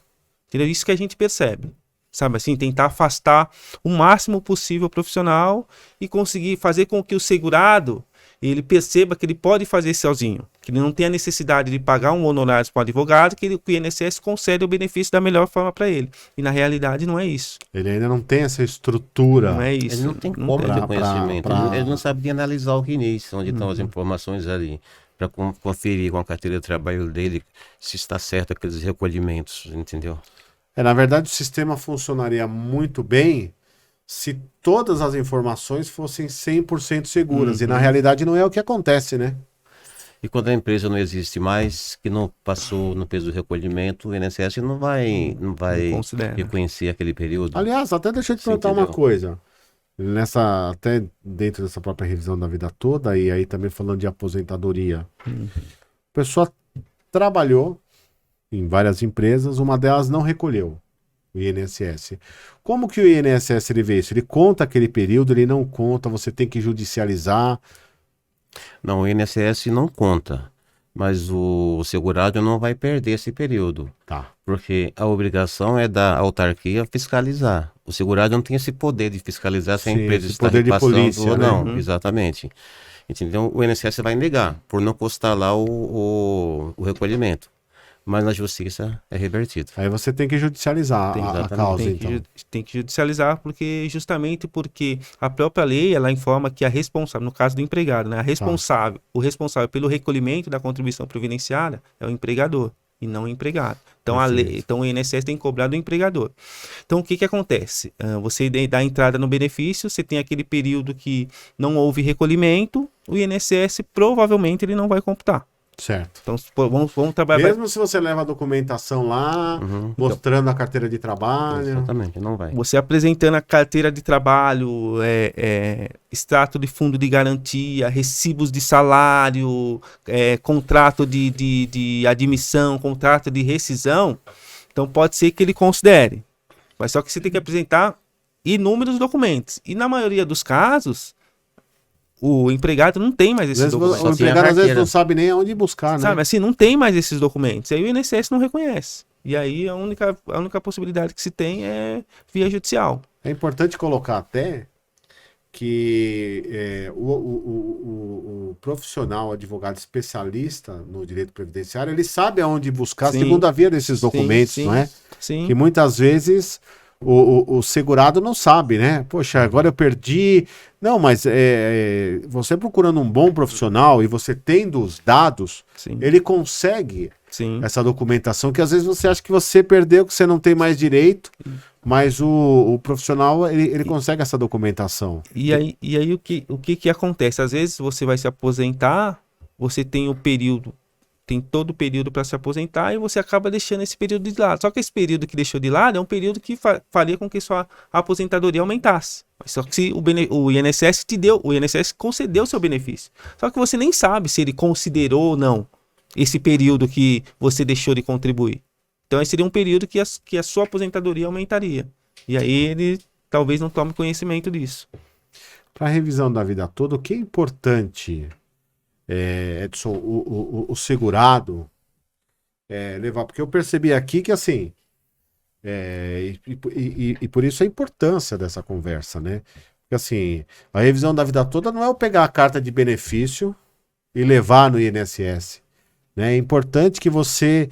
Entendeu? Isso que a gente percebe. Sabe assim, tentar afastar o máximo possível o profissional e conseguir fazer com que o segurado ele perceba que ele pode fazer sozinho, que ele não tem a necessidade de pagar um honorário para um advogado, que o INSS concede o benefício da melhor forma para ele. E na realidade não é isso. Ele ainda não tem essa estrutura. Não é isso. Ele não tem como ter conhecimento. Ele não sabe de analisar o RINIS, onde estão as informações ali, para conferir com a carteira de trabalho dele se está certo aqueles recolhimentos, entendeu? Na verdade, o sistema funcionaria muito bem se todas as informações fossem 100% seguras. E na realidade não é o que acontece, né? E quando a empresa não existe mais, que não passou no peso do recolhimento, o INSS não vai reconhecer aquele período. Aliás, até deixa eu te perguntar uma coisa. Até dentro dessa própria revisão da vida toda, e aí também falando de aposentadoria. A pessoa trabalhou em várias empresas, uma delas não recolheu o INSS. Como que o INSS ele vê isso? Ele conta aquele período, ele não conta, você tem que judicializar. Não, o INSS não conta, mas o segurado não vai perder esse período. Tá. Porque a obrigação é da autarquia fiscalizar. O segurado não tem esse poder de fiscalizar se a empresa está repassando ou não. Né? Exatamente. Então o INSS vai negar, por não constar lá o recolhimento. Mas na justiça é revertido. Aí você tem que judicializar a causa, tem que judicializar, justamente porque a própria lei, ela informa que a responsável, no caso do empregado, né, o responsável pelo recolhimento da contribuição previdenciária é o empregador e não o empregado. Então, então o INSS tem que cobrar do empregador. Então, o que acontece? Você dá entrada no benefício, você tem aquele período que não houve recolhimento, o INSS provavelmente ele não vai computar. Certo. Então, vamos trabalhar. Mesmo se você leva a documentação lá, mostrando a carteira de trabalho. Exatamente, não vai. Você apresentando a carteira de trabalho, extrato de fundo de garantia, recibos de salário, contrato de admissão, contrato de rescisão. Então, pode ser que ele considere. Mas só que você tem que apresentar inúmeros documentos. E na maioria dos casos, o empregado não tem mais esses documentos. O empregado às vezes não sabe nem aonde buscar, né? Sabe, assim, não tem mais esses documentos. Aí o INSS não reconhece. E aí a única possibilidade que se tem é via judicial. É importante colocar até que o profissional, advogado especialista no direito previdenciário, ele sabe aonde buscar a segunda via desses documentos, não é? Sim. Que muitas vezes o segurado não sabe, né? Poxa, agora eu perdi. Não, mas você procurando um bom profissional e você tendo os dados, ele consegue essa documentação que às vezes você acha que você perdeu, que você não tem mais direito, mas o profissional, ele consegue essa documentação. E aí o que acontece? Às vezes você vai se aposentar, você tem todo o período para se aposentar e você acaba deixando esse período de lado. Só que esse período que deixou de lado é um período que faria com que sua aposentadoria aumentasse. Só que se o INSS o INSS concedeu seu benefício. Só que você nem sabe se ele considerou ou não esse período que você deixou de contribuir. Então esse seria um período que a sua aposentadoria aumentaria. E aí ele talvez não tome conhecimento disso. Para a revisão da vida toda, o que é importante, Edson, o segurado levar? Porque eu percebi aqui que assim, e por isso a importância dessa conversa, né? Porque assim, a revisão da vida toda não é eu pegar a carta de benefício e levar no INSS. né? É importante que você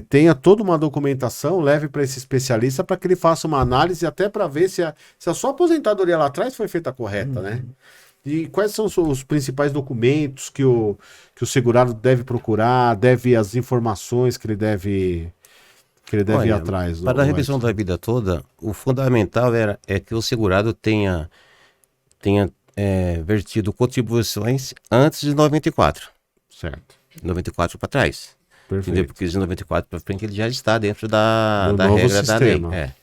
tenha toda uma documentação, leve para esse especialista para que ele faça uma análise até para ver se a sua aposentadoria lá atrás foi feita correta, né? E quais são os principais documentos que o segurado deve procurar, as informações que ele deve ir Olha, atrás? para a revisão da vida toda, o fundamental é que o segurado tenha vertido contribuições antes de 94. Certo. 94 para trás. Entendeu? Perfeito. Porque de 94 para frente ele já está dentro da novo regra da lei. sistema.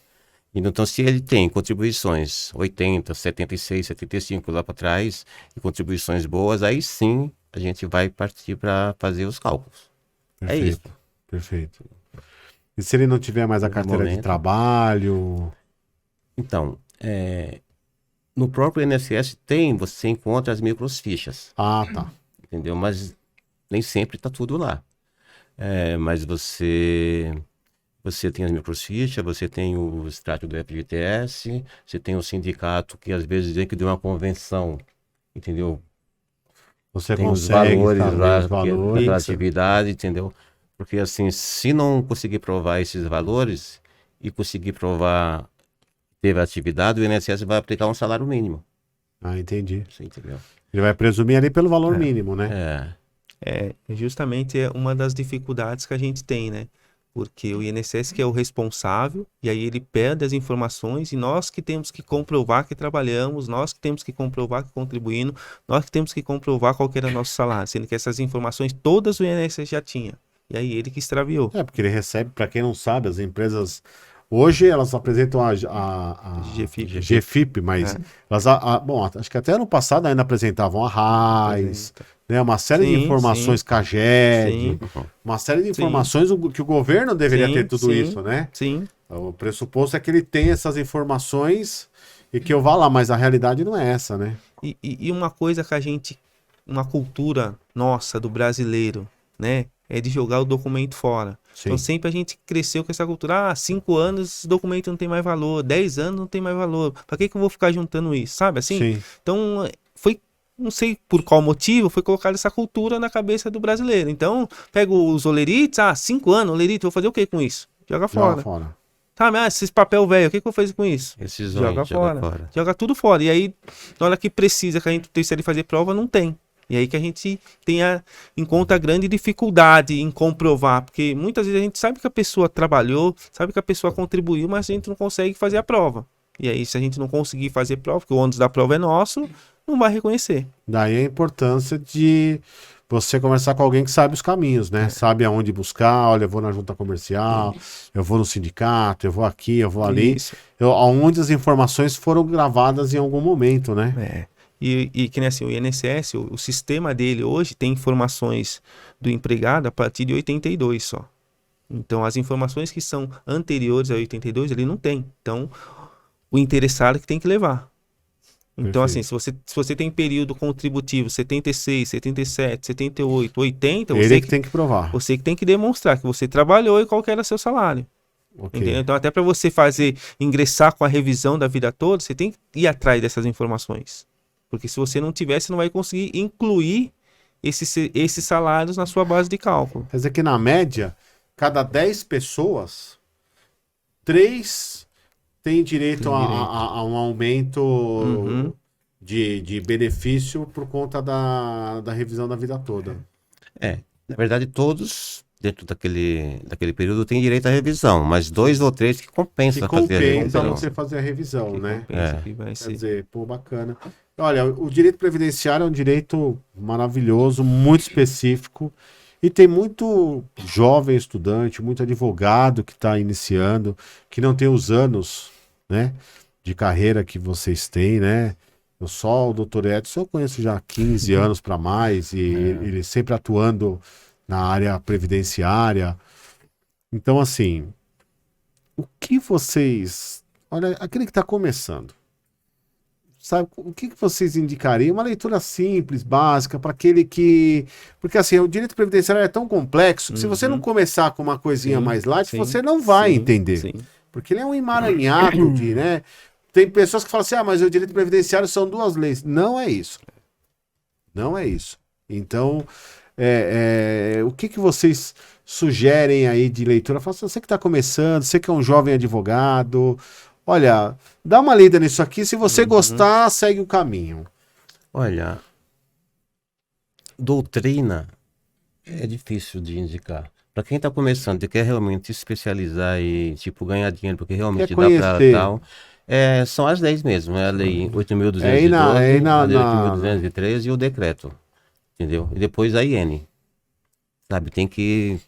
Então, se ele tem contribuições 80, 76, 75 lá para trás, e contribuições boas, aí sim a gente vai partir para fazer os cálculos. Perfeito. É isso. Perfeito. E se ele não tiver mais a No carteira de momento. trabalho? Então, no próprio INSS você encontra as microfichas, Ah, tá. entendeu? Mas nem sempre está tudo lá. Mas você tem as microfichas, você tem o extrato do FGTS, você tem o sindicato que às vezes tem que dar uma convenção, entendeu? Você Tem os consegue valores saber lá os valores. daquela atividade, entendeu? Porque assim, se não conseguir provar esses valores e conseguir provar que teve atividade, o INSS vai aplicar um salário mínimo. Ah, entendi. Você entendeu? Ele vai presumir ali pelo valor mínimo, né? Justamente é uma das dificuldades que a gente tem, né? Porque o INSS que é o responsável, e aí ele pede as informações, e nós que temos que comprovar que trabalhamos, nós que temos que comprovar que contribuímos, nós que temos que comprovar qual que era o nosso salário, sendo que essas informações todas o INSS já tinha. E aí ele que extraviou. Porque ele recebe, para quem não sabe, as empresas hoje elas apresentam a GFIP, mas elas, bom, acho que até ano passado ainda apresentavam a RAIS, né, uma série de informações, CAGED, uma série de informações que o governo deveria ter tudo isso, né? Sim. O pressuposto é que ele tem essas informações e que eu vá lá, mas a realidade não é essa, né? E uma coisa que uma cultura nossa, do brasileiro, né? É de jogar o documento fora. Sim. Então sempre a gente cresceu com essa cultura, 5 anos esse documento não tem mais valor, 10 anos não tem mais valor. Pra que eu vou ficar juntando isso, sabe assim? Sim. Então não sei por qual motivo, foi colocada essa cultura na cabeça do brasileiro. Então, pega os olerites, 5 anos, olerite, vou fazer o que com isso? Joga fora. Sabe, esses papel velho, o que eu vou fazer com isso? Joga fora. Joga tudo fora. E aí, na hora que precisa, que a gente precisa de fazer prova, não tem. E aí que a gente encontra grande dificuldade em comprovar, porque muitas vezes a gente sabe que a pessoa trabalhou, sabe que a pessoa contribuiu, mas a gente não consegue fazer a prova. E aí, se a gente não conseguir fazer prova, porque o ônus da prova é nosso, não vai reconhecer. Daí a importância de você conversar com alguém que sabe os caminhos, né? Sabe aonde buscar, olha, eu vou na junta comercial, eu vou no sindicato, eu vou aqui, eu vou ali. Aonde as informações foram gravadas em algum momento, né? E que nem assim, o INSS, o sistema dele hoje tem informações do empregado a partir de 82 só. Então, as informações que são anteriores a 82, ele não tem. Então, o interessado é que tem que levar. Então, assim, se você tem período contributivo 76, 77, 78, 80... Ele que tem que provar. Você que tem que demonstrar que você trabalhou e qual que era seu salário. Entendeu? Então, até para você ingressar com a revisão da vida toda, você tem que ir atrás dessas informações. Porque se você não tiver, você não vai conseguir incluir esses salários na sua base de cálculo. Quer dizer que, na média, cada 10 pessoas, 3 têm direito a um aumento de benefício por conta da revisão da vida toda. Na verdade, todos dentro daquele período têm direito à revisão, mas 2 ou 3 que compensa fazer a revisão. Você fazer a revisão, né? Quer dizer, bacana. Olha, o direito previdenciário é um direito maravilhoso, muito específico, e tem muito jovem estudante, muito advogado que está iniciando, que não tem os anos, né, de carreira que vocês têm, né? O Dr. Edson eu conheço já há 15 anos para mais, e ele sempre atuando na área previdenciária. Então, assim, o que vocês... Olha, aquele que está começando, sabe, o que vocês indicariam? Uma leitura simples, básica, para aquele que... Porque, assim, o direito previdenciário é tão complexo que se você não começar com uma coisinha mais light, você não vai entender. Porque ele é um emaranhado de, né? Tem pessoas que falam assim, mas o direito previdenciário são 2 leis. Não é isso. Não é isso. Então, o que que vocês sugerem aí de leitura? Fala assim, você que está começando, você que é um jovem advogado, olha, dá uma lida nisso aqui, se você gostar, segue o caminho. Olha, doutrina é difícil de indicar. Para quem está começando e quer realmente se especializar e, tipo, ganhar dinheiro, porque realmente Quer dá para conhecer. tal, são as leis mesmo. É a lei 8.212, É a lei 8.213 e o decreto. Entendeu? E depois a IN. Sabe, tem que...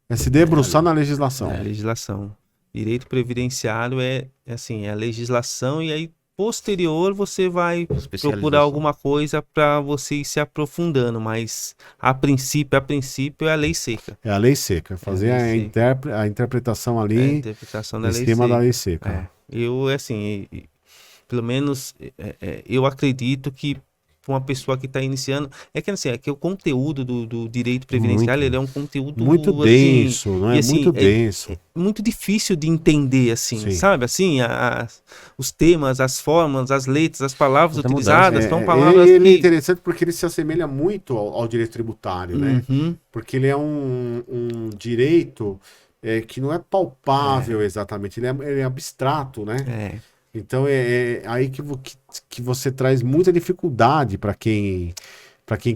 É se debruçar na legislação. É a legislação. Direito previdenciário é assim, é a legislação e aí posterior você vai procurar alguma coisa para você ir se aprofundando, mas a princípio é a lei seca. É a lei seca, fazer a interpretação ali a interpretação da em lei cima seca. da lei seca. Eu, assim, pelo menos eu acredito que uma pessoa que está iniciando, é que o conteúdo do direito previdenciário, ele é um conteúdo muito denso, assim, não é? E, assim, Muito denso. É muito difícil de entender, assim, Sim. sabe? Assim, os temas, as formas, as letras, as palavras utilizadas são palavras ele que... é interessante porque ele se assemelha muito ao direito tributário, né? Porque ele é um direito que não é palpável exatamente, ele é abstrato, né? Então é aí que você traz muita dificuldade para quem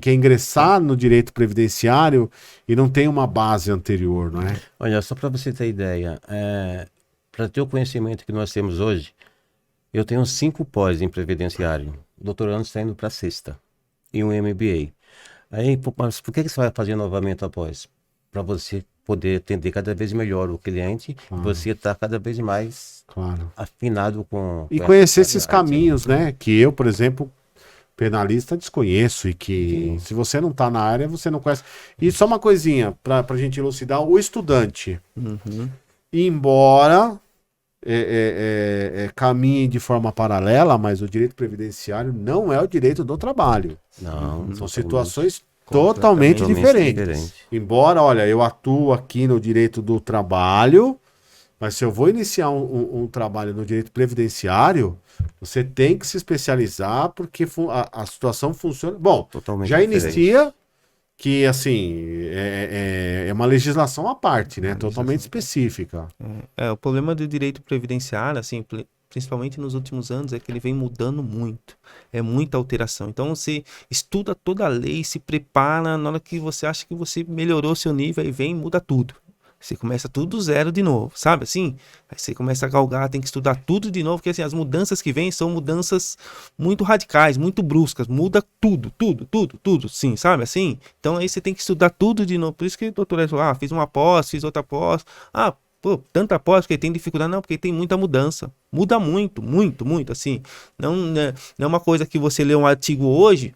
quer ingressar no direito previdenciário e não tem uma base anterior, não é? Olha, só para você ter ideia, para ter o conhecimento que nós temos hoje, eu tenho 5 pós em previdenciário. O doutorando está indo para a 6ª e um MBA. Aí, mas por que você vai fazer novamente após? Para você poder atender cada vez melhor o cliente, você está cada vez mais afinado com... E conhecer esses caminhos, né? Que eu, por exemplo, penalista, desconheço e que se você não está na área, você não conhece. E só uma coisinha, para a gente elucidar, o estudante, embora caminhe de forma paralela, mas o direito previdenciário não é o direito do trabalho. Não, são situações totalmente diferentes. Embora, olha, eu atuo aqui no direito do trabalho, mas se eu vou iniciar um trabalho no direito previdenciário, você tem que se especializar porque a situação funciona... Bom, totalmente já inicia que, assim, é uma legislação à parte, né? Totalmente específica. O problema do direito previdenciário, assim, principalmente nos últimos anos, é que ele vem mudando muito. É muita alteração. Então, você estuda toda a lei, se prepara, na hora que você acha que você melhorou seu nível, aí vem e muda tudo. Você começa tudo do zero de novo, sabe assim? Aí você começa a galgar, tem que estudar tudo de novo, porque assim, as mudanças que vêm são mudanças muito radicais, muito bruscas, muda tudo, sim, sabe assim? Então aí você tem que estudar tudo de novo, por isso que o doutor falou, fiz uma pós, fiz outra pós, tanta pós, porque tem dificuldade, não, porque tem muita mudança, muda muito, assim, não é uma coisa que você lê um artigo hoje,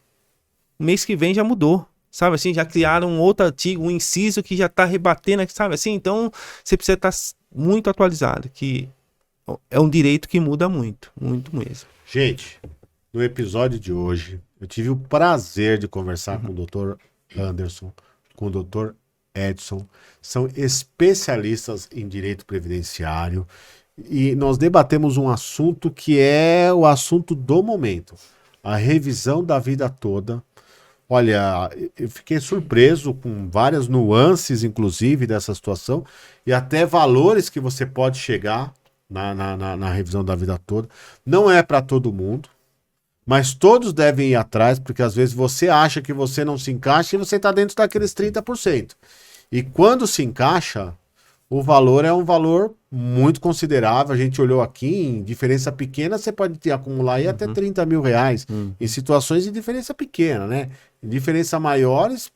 mês que vem já mudou. Sabe assim, já criaram um outro artigo, um inciso que já está rebatendo, sabe assim? Então, você precisa estar muito atualizado, que é um direito que muda muito mesmo. Gente, no episódio de hoje, eu tive o prazer de conversar com o Dr. Anderson, com o Dr. Edson, são especialistas em direito previdenciário e nós debatemos um assunto que é o assunto do momento, a revisão da vida toda. Olha, eu fiquei surpreso com várias nuances, inclusive, dessa situação, e até valores que você pode chegar na revisão da vida toda. Não é para todo mundo, mas todos devem ir atrás, porque às vezes você acha que você não se encaixa e você está dentro daqueles 30%. E quando se encaixa, o valor é um valor muito considerável. A gente olhou aqui, em diferença pequena, você pode acumular aí até 30 mil reais, em situações de diferença pequena, né? Em diferença maiores,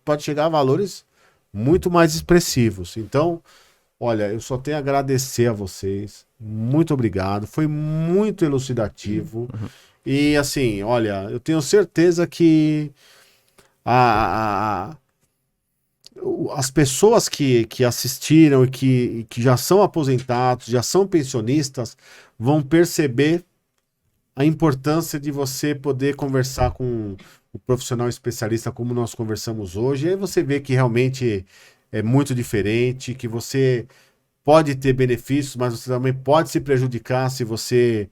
pode chegar a valores muito mais expressivos. Então, olha, eu só tenho a agradecer a vocês. Muito obrigado. Foi muito elucidativo. E assim, olha, eu tenho certeza que as pessoas que assistiram e que já são aposentados, já são pensionistas, vão perceber a importância de você poder conversar com o profissional especialista como nós conversamos hoje. E aí você vê que realmente é muito diferente, que você pode ter benefícios, mas você também pode se prejudicar se você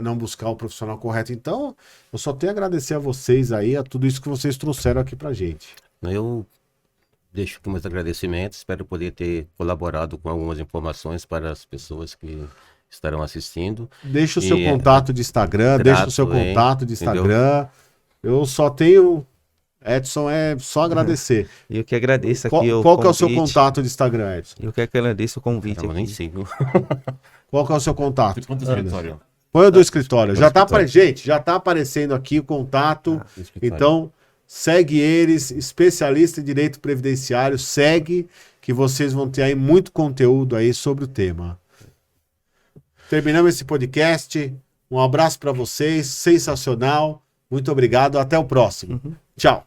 não buscar o profissional correto. Então, eu só tenho a agradecer a vocês aí, a tudo isso que vocês trouxeram aqui pra gente. Eu deixo aqui meus agradecimentos, espero poder ter colaborado com algumas informações para as pessoas que estarão assistindo. Deixa o seu E, contato de Instagram, deixa o seu grato, contato de entendeu? Instagram. Eu só tenho... Edson, é só agradecer. Eu que agradeço Qual, aqui o qual que é o seu convite. contato de Instagram, Edson? Eu que agradeço o convite Caramba, nem aqui. sei, viu? Qual que é o seu contato? Quantos escritório? Põe o do escritório. Do Já tá escritório. gente, já tá aparecendo aqui o contato. Então, segue eles, especialista em direito previdenciário, segue que vocês vão ter aí muito conteúdo aí sobre o tema. Terminamos esse podcast. Um abraço para vocês, sensacional. Muito obrigado, até o próximo. Tchau.